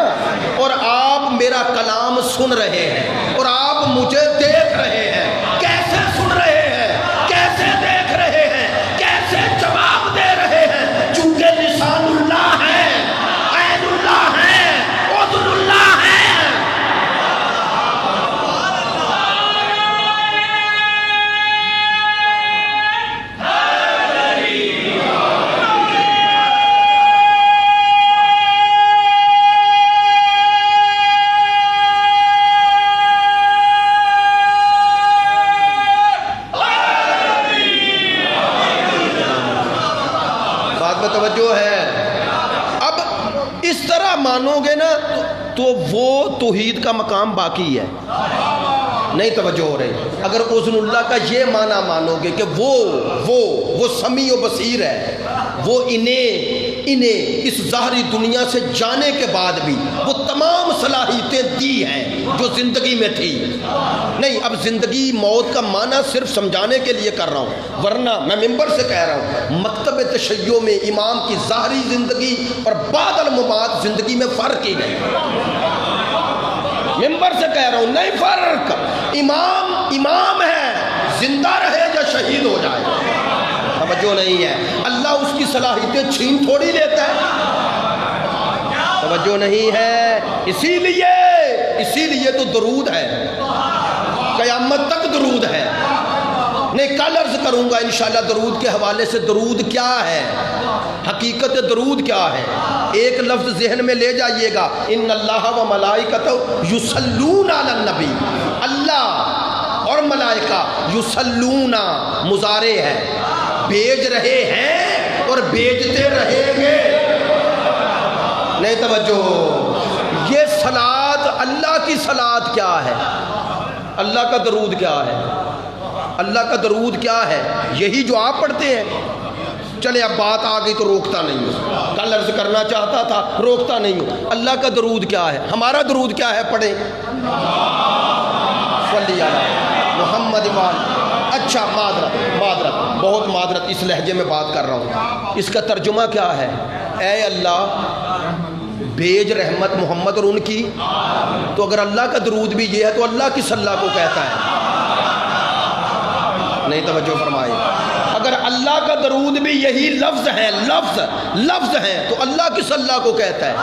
اور آپ میرا کلام سن رہے ہیں اور آپ مجھے دیکھ رہے ہیں. کیسے سن رہے ہیں، کیسے دیکھ رہے ہیں، کیسے جواب دے رہے ہیں؟ چونکہ لسان اللہ ہے، عین اللہ ہے، اذن اللہ ہے. توجہ ہے. اب اس طرح مانو گے نا تو وہ توحید کا مقام باقی ہے. نہیں توجہ ہو رہی. اگر اذن اللہ کا یہ معنی مانو گے کہ وہ سمیع و بصیر ہے، وہ انہیں اس ظاہری دنیا سے جانے کے بعد بھی وہ تمام صلاحیتیں دی ہیں جو زندگی میں تھی. نہیں اب زندگی موت کا معنی صرف سمجھانے کے لیے کر رہا ہوں، ورنہ میں ممبر سے کہہ رہا ہوں مکتب تشیع میں امام کی ظاہری زندگی اور بعد الممات زندگی میں فرق ہی نہیں. ممبر سے کہہ رہا ہوں نہیں فرق. امام ہے، زندہ رہے یا شہید ہو جائے. توجہ نہیں ہے. اللہ اس کی صلاحیتیں چھین تھوڑی لیتا ہے. توجہ نہیں ہے. اسی لیے تو درود ہے، قیامت تک درود ہے. نہیں کل عرض کروں گا انشاءاللہ درود کے حوالے سے درود کیا ہے، حقیقت درود کیا ہے. ایک لفظ ذہن میں لے جائیے گا، ان اللہ و ملائکتہ یصلون علی النبی. اللہ اور ملائکہ یصلون مضارع ہے، بھیج رہے ہیں اور بھیجتے رہیں گے. نہیں توجہ. یہ صلات، اللہ کی صلات کیا ہے، اللہ کا درود کیا ہے، اللہ کا درود کیا ہے؟ یہی جو آپ پڑھتے ہیں. چلے اب بات آ گئی تو روکتا نہیں ہوں، کل عرض کرنا چاہتا تھا روکتا نہیں ہوں. اللہ کا درود کیا ہے، ہمارا درود کیا ہے؟ پڑھیں صلی علی محمد. اچھا معذرت بہت معذرت، اس لہجے میں بات کر رہا ہوں. اس کا ترجمہ کیا ہے؟ اے اللہ بھیج رحمت محمد اور ان کی. تو اگر اللہ کا درود بھی یہ ہے تو اللہ کس اللہ کو کہتا ہے؟ نہیں توجہ فرمائے. اگر اللہ کا درود بھی یہی لفظ ہیں، لفظ ہیں، تو اللہ کس اللہ کو کہتا ہے؟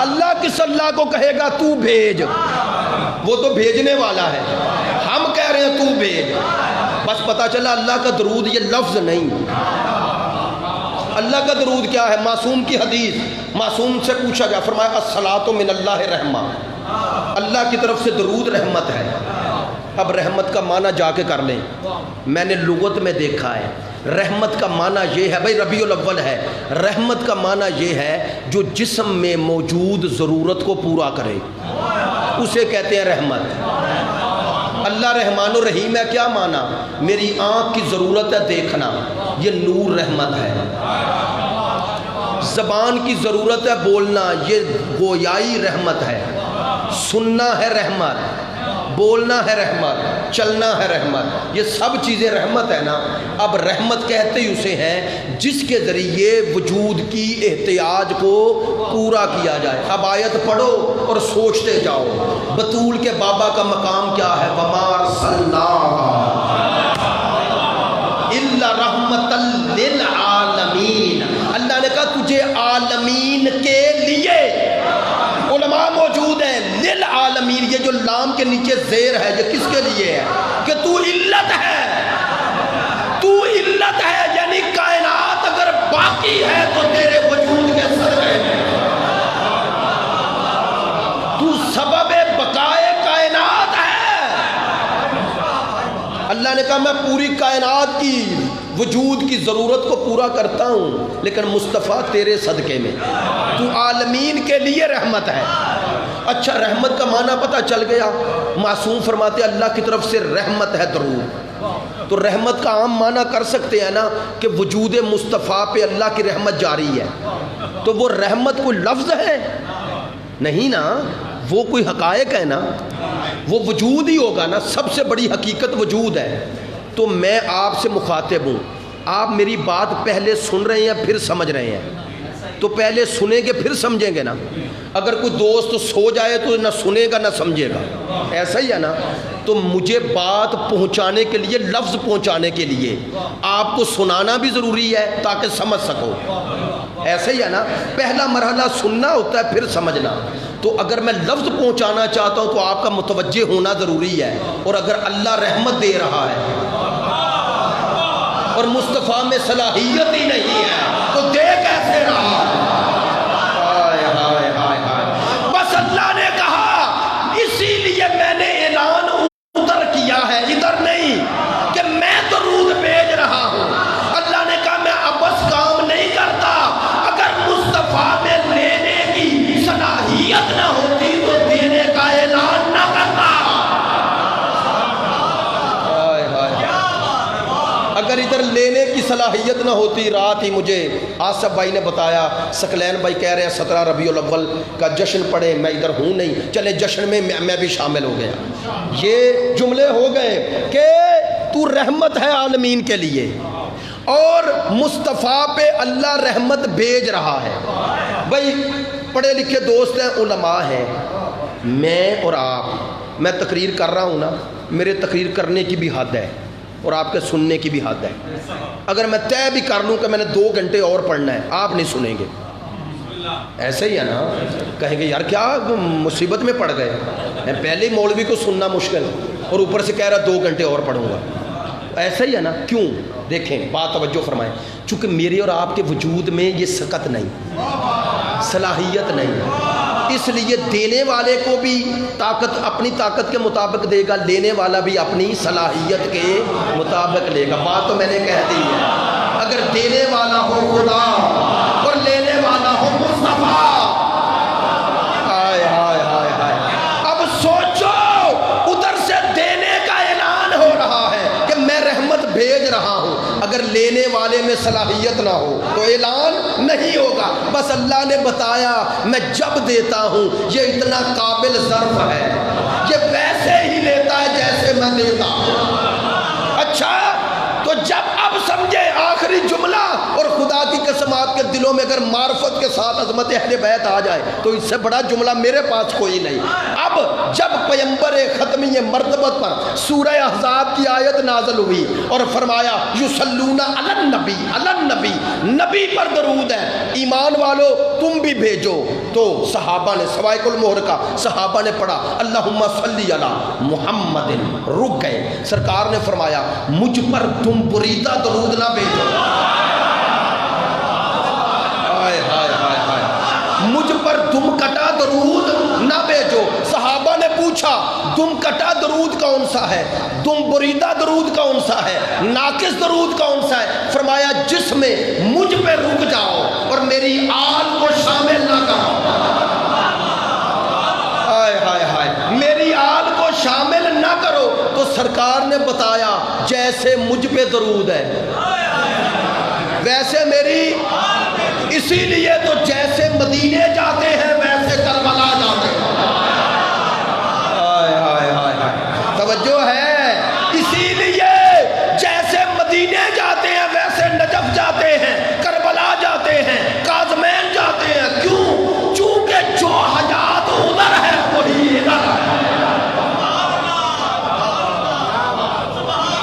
اللہ کس اللہ کو کہے گا تو بھیج؟ وہ تو بھیجنے والا ہے، ہم کہہ رہے ہیں تو بھیج۔ بس پتہ چلا اللہ کا درود یہ لفظ نہیں، اللہ کا درود کیا ہے؟ معصوم کی حدیث، معصوم سے پوچھا گیا، فرمایا الصلاۃ من اللہ رحمہ، اللہ کی طرف سے درود رحمت ہے۔ اب رحمت کا معنی جا کے کر لیں، میں نے لغت میں دیکھا ہے، رحمت کا معنی یہ ہے، بھائی ربیع الاول ہے، رحمت کا معنی یہ ہے جو جسم میں موجود ضرورت کو پورا کرے، اسے کہتے ہیں رحمت۔ اللہ رحمان الرحیم ہے، کیا معنی؟ میری آنکھ کی ضرورت ہے دیکھنا، یہ نور رحمت ہے۔ زبان کی ضرورت ہے بولنا، یہ گویائی رحمت ہے۔ سننا ہے رحمت، بولنا ہے رحمت، چلنا ہے رحمت، یہ سب چیزیں رحمت ہے نا۔ اب رحمت کہتے ہی اسے ہیں جس کے ذریعے وجود کی احتیاج کو پورا کیا جائے۔ اب آیت پڑھو اور سوچتے جاؤ، بطول کے بابا کا مقام کیا ہے؟ وَمَا أَرْسَلْنَاكَ إِلَّا رَحْمَةً لِلْعَالَمِينَ، اللہ نے کہا تجھے عالمین کے لیے۔ علماء موجود ہیں، للعالمین، یہ جو لام کے نیچے زیر ہے یہ کس کے لیے ہے؟ کہ تو علت ہے، تو علت ہے، یعنی کائنات اگر باقی ہے تو تیرے وجود کے سرے میں تو سبب بقائے کائنات ہے۔ اللہ نے کہا میں پوری کائنات کی وجود کی ضرورت کو پورا کرتا ہوں، لیکن مصطفیٰ تیرے صدقے میں، تو عالمین کے لیے رحمت ہے۔ اچھا رحمت کا معنی پتہ چل گیا، معصوم فرماتے اللہ کی طرف سے رحمت ہے درود، تو رحمت کا عام معنی کر سکتے ہیں نا کہ وجود مصطفیٰ پہ اللہ کی رحمت جاری ہے، تو وہ رحمت کوئی لفظ ہے نہیں نا، وہ کوئی حقائق ہے نا، وہ وجود ہی ہوگا نا، سب سے بڑی حقیقت وجود ہے۔ تو میں آپ سے مخاطب ہوں، آپ میری بات پہلے سن رہے ہیں پھر سمجھ رہے ہیں، تو پہلے سنیں گے پھر سمجھیں گے نا۔ اگر کوئی دوست سو جائے تو نہ سنے گا نہ سمجھے گا، ایسا ہی ہے نا۔ تو مجھے بات پہنچانے کے لیے، لفظ پہنچانے کے لیے آپ کو سنانا بھی ضروری ہے تاکہ سمجھ سکو، ایسا ہی ہے نا۔ پہلا مرحلہ سننا ہوتا ہے پھر سمجھنا، تو اگر میں لفظ پہنچانا چاہتا ہوں تو آپ کا متوجہ ہونا ضروری ہے، اور اگر اللہ رحمت دے رہا ہے اور مصطفیٰ میں صلاحیت ہی نہیں ہے تو دے کیسے رہا؟ ہائے ہائے ہائے ہائے، بس اللہ نے کہا اسی لیے میں نے اعلان ادھر کیا ہے، ادھر نہیں کہ میں درود بھیج رہا ہوں۔ اللہ نے کہا میں ابس کام نہیں کرتا، اگر مصطفیٰ میں لینے کی صلاحیت نہ ہوتی تو دینے کا اعلان نہ کرتا۔ اگر ادھر لینے کی صلاحیت نہ ہوتی، رات ہی مجھے آصف بھائی نے بتایا، سکلین بھائی کہہ رہے ہیں 17 ربیع الاول کا جشن پڑے، میں ادھر ہوں نہیں، چلے جشن میں میں بھی شامل ہو گیا۔ یہ جملے ہو گئے کہ تو رحمت ہے عالمین کے لیے، اور مصطفیٰ پہ اللہ رحمت بھیج رہا ہے۔ بھائی پڑھے لکھے دوست ہیں، علماء ہیں، میں اور آپ، میں تقریر کر رہا ہوں نا، میرے تقریر کرنے کی بھی حد ہے اور آپ کے سننے کی بھی حد ہے۔ اگر میں طے بھی کر لوں کہ میں نے 2 گھنٹے اور پڑھنا ہے، آپ نہیں سنیں گے، ایسے ہی ہے نا۔ کہیں گے یار کیا مصیبت میں پڑ گئے، میں پہلے ہی مولوی کو سننا مشکل اور اوپر سے کہہ رہا 2 گھنٹے اور پڑھوں گا، ایسا ہی ہے نا۔ کیوں؟ دیکھیں بات توجہ فرمائیں، چونکہ میرے اور آپ کے وجود میں یہ سکت نہیں، صلاحیت نہیں، اس لیے دینے والے کو بھی طاقت اپنی طاقت کے مطابق دے گا، لینے والا بھی اپنی صلاحیت کے مطابق لے گا۔ بات تو میں نے کہہ دی ہے، اگر دینے والا ہو خدا اور لینے والا ہو مصطفیٰ، ہائے ہائے ہائے ہائے، اب سوچو ادھر سے دینے کا اعلان ہو رہا ہے کہ میں رحمت بھیج رہا ہوں، اگر لینے والے میں صلاحیت نہ ہو تو اعلان نہیں ہوگا۔ بس اللہ نے بتایا میں جب دیتا ہوں یہ اتنا قابل ظرف ہے، یہ ویسے ہی لیتا ہے جیسے میں دیتا ہوں۔ اچھا تو جب اب سمجھے آخری جملہ، اور خدا کی قسم آپ کے دلوں میں اگر معرفت کے ساتھ عظمت اہل بیت آ جائے تو اس سے بڑا جملہ میرے پاس کوئی نہیں۔ اب جب پیغمبر ختمی مرتبت پر سورہ احزاب کی آیت نازل ہوئی اور فرمایا یصلون علی النبی، علی النبی، نبی پر درود ہے، ایمان والو تم بھی بھیجو، تو صحابہ نے سوائق المہر کا صحابہ نے پڑھا اللہم صلی علی محمد، رک گئے۔ سرکار نے فرمایا مجھ پر تم بریدہ درود نہ بھیجو، مجھ پر دم کٹا درود نہ بھیجو۔ صحابہ نے پوچھا دم کٹا درود کون سا ہے، دم بریدہ درود کون سا ہے، ناقص درود کون سا ہے؟ فرمایا جس میں مجھ پہ رک جاؤ اور میری آل کو شامل نہ کرو، میری آل کو شامل نہ کرو۔ تو سرکار نے بتایا جیسے مجھ پہ درود ہے ویسے میری، اسی لیے تو جیسے مدینے جاتے ہیں ویسے کربلا جاتے ہیں۔ توجہ ہے، اسی لیے جیسے مدینے جاتے ہیں ویسے نجف جاتے ہیں، کربلا جاتے ہیں، کاظمین جاتے ہیں۔ کیوں؟ چونکہ جو حیات ادھر ہے وہی ادھر ہے،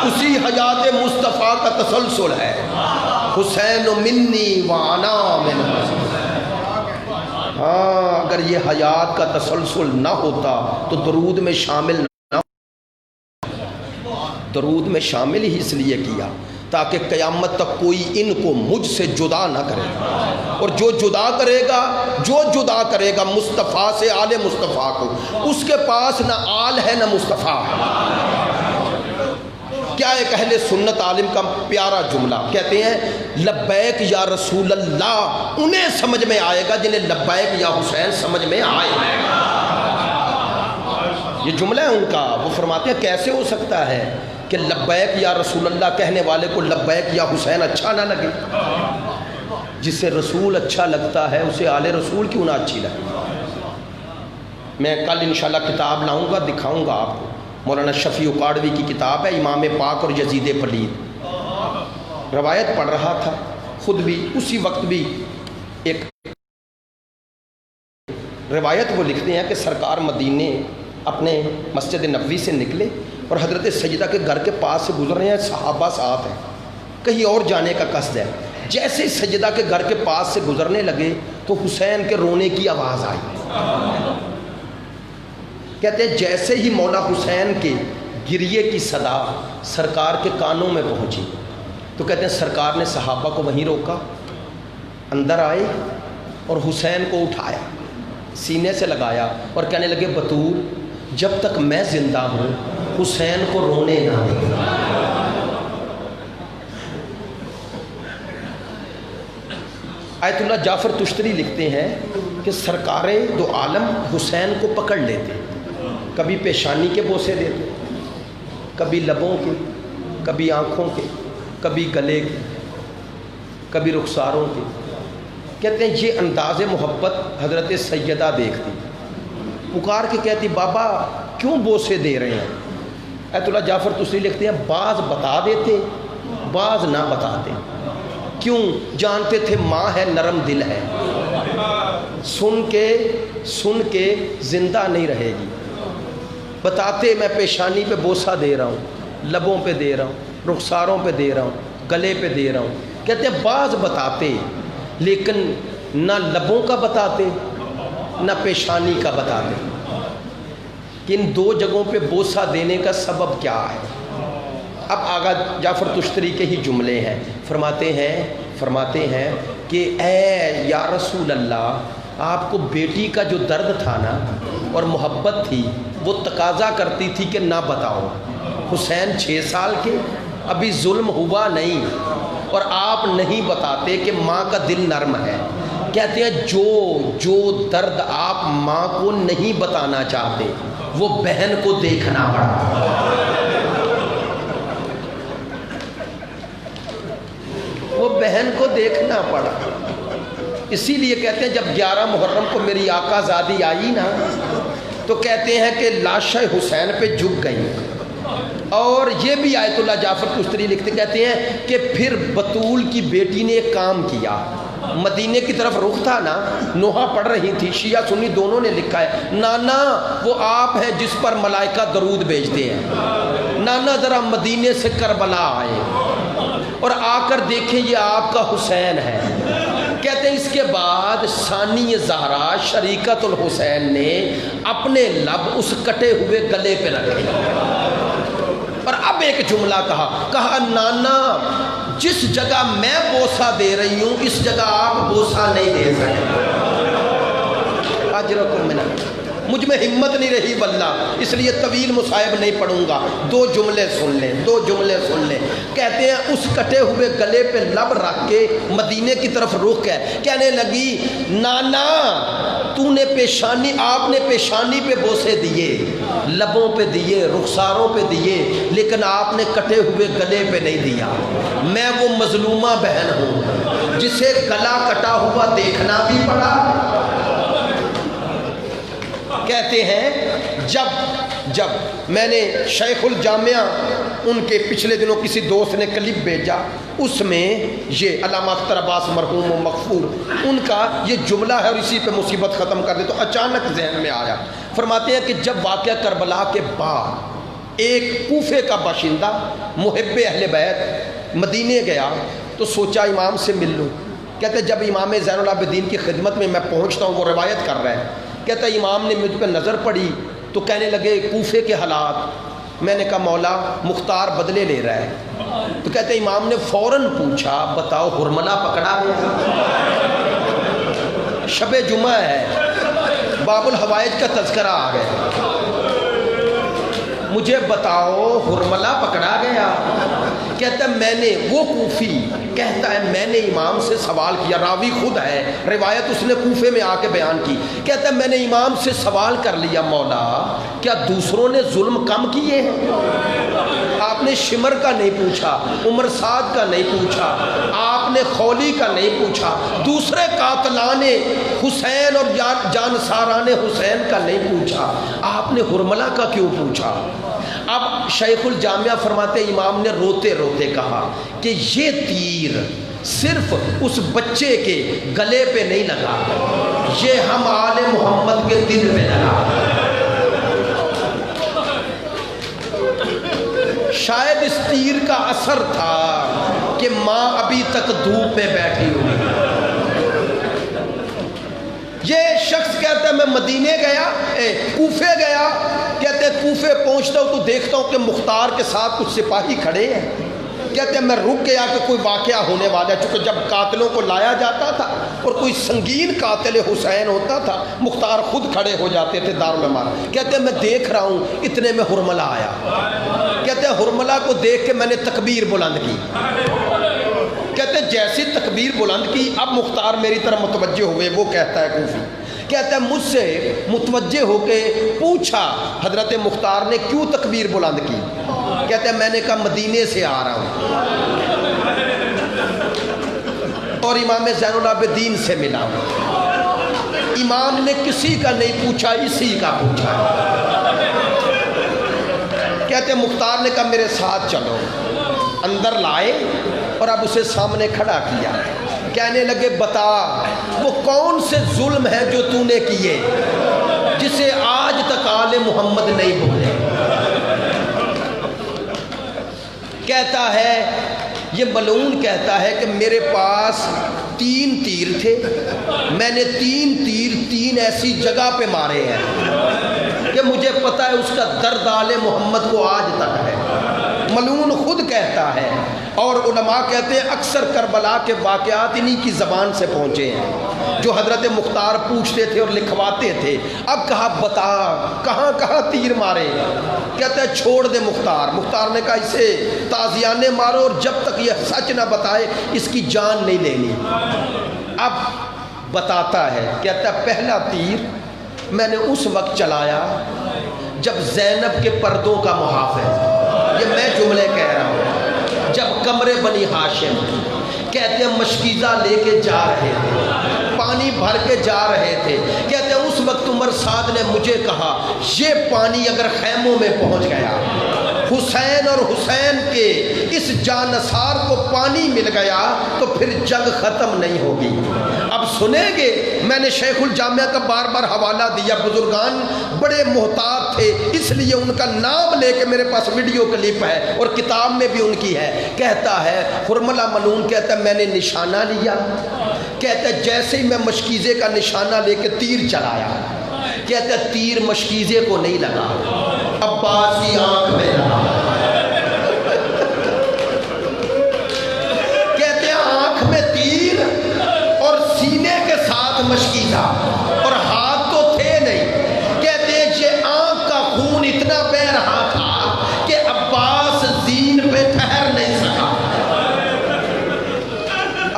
اسی حیات مصطفیٰ کا تسلسل ہے۔ حسین منی وانا من حسین، ہاں اگر یہ حیات کا تسلسل نہ ہوتا تو درود میں شامل نہ، درود میں شامل ہی اس لیے کیا تاکہ قیامت تک کوئی ان کو مجھ سے جدا نہ کرے، اور جو جدا کرے گا، جو جدا کرے گا مصطفیٰ سے آل مصطفیٰ کو، اس کے پاس نہ آل ہے نہ مصطفیٰ ہے۔ کیا ایک اہل سنت عالم کا پیارا جملہ کہتے ہیں لبیک یا رسول اللہ، انہیں سمجھ میں آئے گا جنہیں لبیک یا حسین سمجھ میں آئے گا۔ یہ جملہ ہے ان کا، وہ فرماتے ہیں کیسے ہو سکتا ہے کہ لبیک یا رسول اللہ کہنے والے کو لبیک یا حسین اچھا نہ لگے؟ جسے رسول اچھا لگتا ہے اسے آل رسول کیوں نہ اچھی لگے؟ میں کل انشاءاللہ کتاب لاؤں گا، دکھاؤں گا آپ کو، مولانا شفیع اکاڑوی کی کتاب ہے امام پاک اور یزید پلید۔ روایت پڑھ رہا تھا خود بھی، اسی وقت بھی ایک روایت وہ لکھتے ہیں کہ سرکار مدینے اپنے مسجد نبوی سے نکلے اور حضرت سیدہ کے گھر کے پاس سے گزر رہے ہیں، صحابہ ساتھ ہیں، کہیں اور جانے کا قصد ہے۔ جیسے ہی سیدہ کے گھر کے پاس سے گزرنے لگے تو حسین کے رونے کی آواز آئی۔ کہتے ہیں جیسے ہی مولا حسین کے گریے کی صدا سرکار کے کانوں میں پہنچی تو کہتے ہیں سرکار نے صحابہ کو وہیں روکا، اندر آئے اور حسین کو اٹھایا، سینے سے لگایا اور کہنے لگے بطول جب تک میں زندہ ہوں حسین کو رونے نہ دے۔ آیت اللہ جعفر تشتری لکھتے ہیں کہ سرکار دو عالم حسین کو پکڑ لیتے، کبھی پیشانی کے بوسے دیتے، کبھی لبوں کے، کبھی آنکھوں کے، کبھی گلے کے، کبھی رخساروں کے۔ کہتے ہیں یہ انداز محبت حضرت سیدہ دیکھتی، پکار کے کہتی بابا کیوں بوسے دے رہے ہیں؟ آیت اللہ جعفر تشتری لکھتے ہیں بعض بتا دیتے بعض نہ بتاتے، کیوں؟ جانتے تھے ماں ہے نرم دل ہے، سن کے زندہ نہیں رہے گی۔ بتاتے میں پیشانی پہ بوسہ دے رہا ہوں، لبوں پہ دے رہا ہوں، رخساروں پہ دے رہا ہوں، گلے پہ دے رہا ہوں۔ کہتے ہیں بعض بتاتے لیکن نہ لبوں کا بتاتے نہ پیشانی کا بتاتے، کہ ان دو جگہوں پہ بوسہ دینے کا سبب کیا ہے؟ اب آگا جعفر تشتری کے ہی جملے ہیں، فرماتے ہیں کہ اے یا رسول اللہ، آپ کو بیٹی کا جو درد تھا نا اور محبت تھی وہ تقاضا کرتی تھی کہ نہ بتاؤ۔ حسین 6 سال کے، ابھی ظلم ہوا نہیں، اور آپ نہیں بتاتے کہ ماں کا دل نرم ہے۔ کہتے ہیں جو درد آپ ماں کو نہیں بتانا چاہتے وہ بہن کو دیکھنا پڑا، وہ بہن کو دیکھنا پڑا۔ اسی لیے کہتے ہیں جب 11 محرم کو میری آقا زادی آئی نا تو کہتے ہیں کہ لاشیں حسین پہ جھک گئیں، اور یہ بھی آیت اللہ جعفر کشتری لکھتے کہتے ہیں کہ پھر بطول کی بیٹی نے ایک کام کیا، مدینے کی طرف رخ تھا نا، نوحہ پڑھ رہی تھی، شیعہ سنی دونوں نے لکھا ہے، نانا وہ آپ ہیں جس پر ملائکہ درود بھیجتے ہیں، نانا ذرا مدینے سے کربلا آئے اور آ کر دیکھیں یہ آپ کا حسین ہے۔ کہتے ہیں اس کے بعد ثانی زہرا شریکت الحسین نے اپنے لب اس کٹے ہوئے گلے پہ رکھے اور اب ایک جملہ کہا نانا جس جگہ میں بوسہ دے رہی ہوں اس جگہ آپ بوسہ نہیں دے سکتے، اجرکم من اللہ۔ مجھ میں ہمت نہیں رہی واللہ، اس لیے طویل مصائب نہیں پڑھوں گا، دو جملے سن لیں۔ کہتے ہیں اس کٹے ہوئے گلے پہ لب رکھ کے مدینے کی طرف رخ ہے، کہنے لگی نانا تو نے پیشانی، آپ نے پیشانی پہ بوسے دیے، لبوں پہ دیے، رخساروں پہ دیے، لیکن آپ نے کٹے ہوئے گلے پہ نہیں دیا۔ میں وہ مظلومہ بہن ہوں جسے گلا کٹا ہوا دیکھنا بھی پڑا۔ کہتے ہیں جب میں نے شیخ الجامعہ ان کے پچھلے دنوں کسی دوست نے کلپ بھیجا، اس میں یہ علامہ اختر عباس مرحوم و مغفور ان کا یہ جملہ ہے، اور اسی پہ مصیبت ختم کر دے تو اچانک ذہن میں آیا۔ فرماتے ہیں کہ جب واقعہ کربلا کے بعد ایک کوفے کا باشندہ محب اہل بیت مدینے گیا تو سوچا امام سے مل لوں۔ کہتے جب امام زین العابدین کی خدمت میں پہنچتا ہوں، وہ روایت کر رہا ہے، کہتا امام نے مجھ پہ نظر پڑی تو کہنے لگے کوفے کے حالات۔ میں نے کہا مولا مختار بدلے لے رہا ہے، تو کہتے امام نے فوراً پوچھا بتاؤ ہرملہ پکڑا گیا؟ شب جمعہ ہے، باب الحوائج کا تذکرہ آ گیا، مجھے بتاؤ ہرملہ پکڑا گیا؟ کہتا ہے میں نے، وہ کوفی کہتا ہے میں نے امام سے سوال کیا، راوی خود ہے، روایت اس نے کوفے میں آ کے بیان کی، کہتا ہے میں نے امام سے سوال کر لیا مولا کیا دوسروں نے ظلم کم کیے ہیں؟ آپ نے شمر کا نہیں پوچھا، عمر سعد کا نہیں پوچھا، آپ نے خولی کا نہیں پوچھا، دوسرے قاتلان حسین اور جانساران حسین کا نہیں پوچھا، آپ نے ہرملہ کا کیوں پوچھا؟ اب شیخ الجامعہ فرماتے امام نے روتے روتے کہا کہ یہ تیر صرف اس بچے کے گلے پہ نہیں لگا، یہ ہم آل محمد کے دل میں لگا۔ شاید اس تیر کا اثر تھا کہ ماں ابھی تک دھوپ میں بیٹھی ہوئی۔ یہ شخص کہتا ہے میں مدینے گیا، کوفے گیا، کہتے ہیں کوفے پہنچتا ہوں تو دیکھتا ہوں کہ مختار کے ساتھ کچھ سپاہی کھڑے ہیں، کہتے ہیں میں رک گیا کہ کوئی واقعہ ہونے والا ہے، چونکہ جب قاتلوں کو لایا جاتا تھا اور کوئی سنگین قاتل حسین ہوتا تھا مختار خود کھڑے ہو جاتے تھے دارالعمارہ۔ کہتے ہیں میں دیکھ رہا ہوں، اتنے میں ہرملہ آیا، کہتے ہیں ہرملہ کو دیکھ کے میں نے تکبیر بلند کی، کہتے ہیں جیسی تکبیر بلند کی اب مختار میری طرف متوجہ ہوئے، وہ کہتا ہے کوفی، کہتا ہے مجھ سے متوجہ ہو کے پوچھا حضرت مختار نے کیوں تکبیر بلند کی؟ کہتا ہے میں نے کہا مدینے سے آ رہا ہوں اور امام زین العابدین سے ملا ہوں۔ امام نے کسی کا نہیں پوچھا، اسی کا پوچھا۔ کہتے ہیں مختار نے کہا میرے ساتھ چلو، اندر لائے اور اب اسے سامنے کھڑا کیا، کہنے لگے بتا وہ کون سے ظلم ہے جو تو نے کیے جسے آج تک آل محمد نہیں بھولے؟ کہتا ہے یہ ملعون کہتا ہے کہ میرے پاس 3 تیر تھے، میں نے 3 تیر 3 ایسی جگہ پہ مارے ہیں کہ مجھے پتہ ہے اس کا درد آل محمد کو آج تک ہے۔ ملعون خود کہتا ہے، اور علماء کہتے ہیں اکثر کربلا کے واقعات انہی کی زبان سے پہنچے ہیں جو حضرت مختار پوچھتے تھے اور لکھواتے تھے۔ اب کہا بتا کہاں کہاں تیر مارے؟ کہتا ہے چھوڑ دے مختار۔ مختار نے کہا اسے تازیانے مارو اور جب تک یہ سچ نہ بتائے اس کی جان نہیں لینی۔ اب بتاتا ہے، کہتا ہے پہلا تیر میں نے اس وقت چلایا جب زینب کے پردوں کا محافظ، یہ میں جملے کہہ رہا ہوں، جب کمرے بنی ہاشم کہتے ہیں مشکیزہ لے کے جا رہے تھے، پانی بھر کے جا رہے تھے، کہتے ہیں اس وقت عمر سعد نے مجھے کہا یہ پانی اگر خیموں میں پہنچ گیا حسین اور حسین کے اس جانثار کو پانی مل گیا تو پھر جنگ ختم نہیں ہوگی۔ اب سنیں گے، میں نے شیخ الجامعہ کا بار بار حوالہ دیا، بزرگان بڑے محتاط تھے، اس لیے ان کا نام لے کے میرے پاس ویڈیو کلپ ہے اور کتاب میں بھی ان کی ہے۔ کہتا ہے حرملہ ملعون کہتا ہے میں نے نشانہ لیا، کہتا ہے جیسے ہی میں مشکیزے کا نشانہ لے کے تیر چلایا، کہتا ہے تیر مشکیزے کو نہیں لگا، عباس کی آنکھ میں لگا۔ کہتے ہیں آنکھ میں تیر اور سینے کے ساتھ مشکیزہ اور ہاتھ تو تھے نہیں۔ کہتے ہیں یہ آنکھ کا خون اتنا بہ رہا تھا کہ عباس زین پہ ٹھہر نہیں سکا۔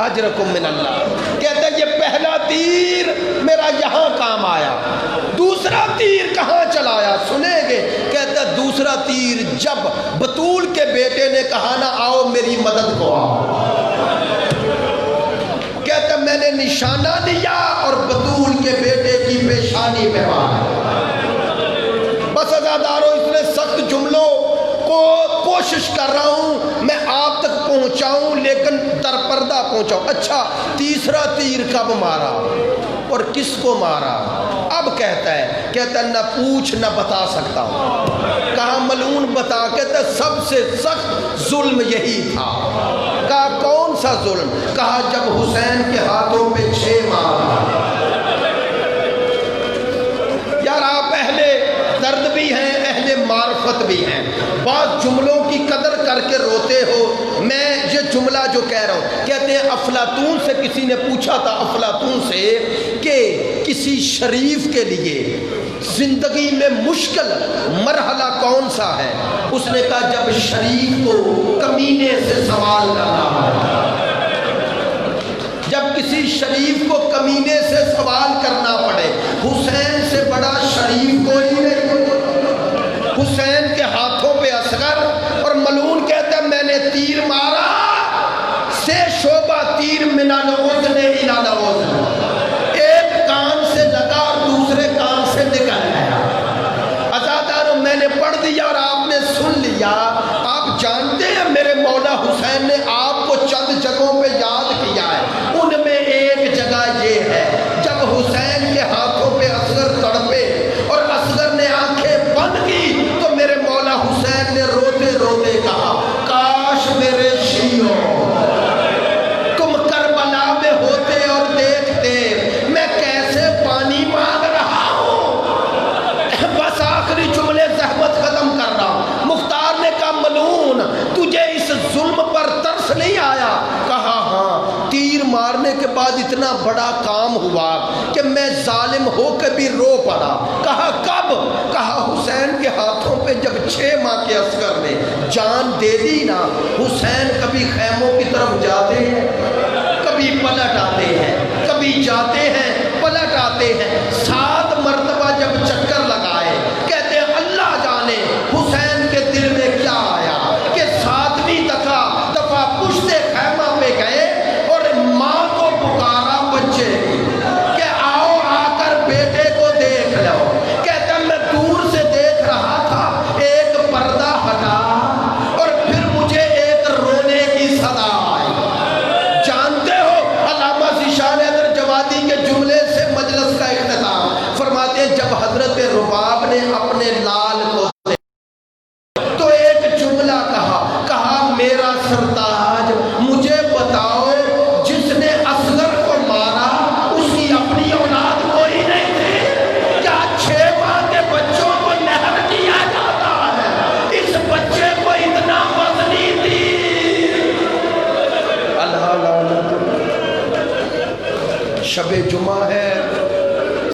اجرکم من اللہ۔ کہتے ہیں یہ پہلا تیر میرا یہاں کام آیا، دوسرا تیر کہاں چلایا سنیں گے۔ کہتا ہے دوسرا تیر جب بطول کے بیٹے نے کہا نا آؤ میری مدد کو آؤ، کہتا ہے میں نے نشانہ لیا اور بطول کے بیٹے کی پیشانی پہ مارا۔ بس عزادارو اس نے سخت جملوں کو کوشش کر رہا ہوں میں آپ تک پہنچاؤں لیکن در پردہ پہنچاؤں۔ اچھا تیسرا تیر کب مارا اور کس کو مارا؟ اب کہتا ہے نہ پوچھ نہ بتا سکتا ہوں۔ کہا ملعون بتا، کہتا ہے سب سے سخت ظلم یہی تھا۔ کہا کون سا ظلم؟ کہا جب حسین کے ہاتھوں پہ 6 مارا۔ یار آپ اہل درد بھی ہیں، اہل معرفت بھی ہیں، بعض جملوں کی قدر کر کے روتے ہو۔ میں یہ جملہ جو کہہ رہا ہوں، کہتے ہیں افلاطون سے کسی نے پوچھا تھا، افلاطون سے کہ کسی شریف کے لیے زندگی میں مشکل مرحلہ کون سا ہے؟ اس نے کہا جب شریف کو کمینے سے سوال کرنا پڑے، جب کسی شریف کو کمینے سے سوال کرنا پڑے۔ حسین سے بڑا شریف کوئی نہیں۔ حسین کے ہاتھوں پہ اصغر اور ملعون کہتا ہے میں نے تیر مارا سے شعبہ تیر من العذن الی العذن، ایک کان سے لگا اور دوسرے کان سے نکل گیا۔ عزادارو میں نے پڑھ دیا اور آپ نے سن لیا۔ آپ جانتے ہیں میرے مولا حسین نے آپ کو چند جگہوں پہ یاد کیا ہے، ان میں ایک جگہ یہ ہے جب حسین کے ہاتھوں پہ اصغر تڑپے اور اصغر نے آنکھیں بند کی تو میرے مولا حسین نے روتے روتے کہا کاش میرے شیعوں تم کربلا میں ہوتے اور دیکھتے میں کیسے پانی مانگ رہا ہوں۔ بس آخری جملے زحمت ختم کر رہا ہوں۔ مختار نے کہا ملعون تجھے اس ظلم پر ترس نہیں آیا؟ کہا ہاں، تیر مارنے کے بعد اتنا بڑا کام ہوا کہ میں ظالم ہو کے بھی رو پڑا۔ کہا کب؟ کہا حسین کے ہاتھوں پہ جب 6 ماہ کے اصغر نے جان دے دی نا۔ حسین کبھی خیموں کی طرف جاتے ہیں، کبھی پلٹ آتے ہیں، کبھی جاتے ہیں پلٹ آتے ہیں۔ 7 مرتبہ جب چکر لگائے، کہتے ہیں اللہ جانے حسین کے دل میں کیا آیا کہ 7ویں دفعہ پشت خیمہ پہ گئے اور ماں کو پکارا بچے کہ آؤ آ کر بیٹے کو دیکھ لو۔ کہتا میں دور سے دیکھ رہا تھا، ایک پردہ ہٹا اور پھر مجھے ایک رونے کی صدا آئی۔ جانتے ہو علامہ ذیشان حیدر جوادی کے جملے سے مجلس کا اختتام فرماتے ہیں جب حضرت رباب نے اپنے لال کو تو ایک جملہ کہا میرا سرتاج مجھے بتاؤ جس نے اصغر کو مارا اس کی اپنی اولاد کوئی نہیں تھی؟ کیا 6 ماہ کے بچوں کو نہر کیا جاتا ہے؟ اس بچے کو اتنا وزنی تھی۔ اللہ شب جمعہ ہے،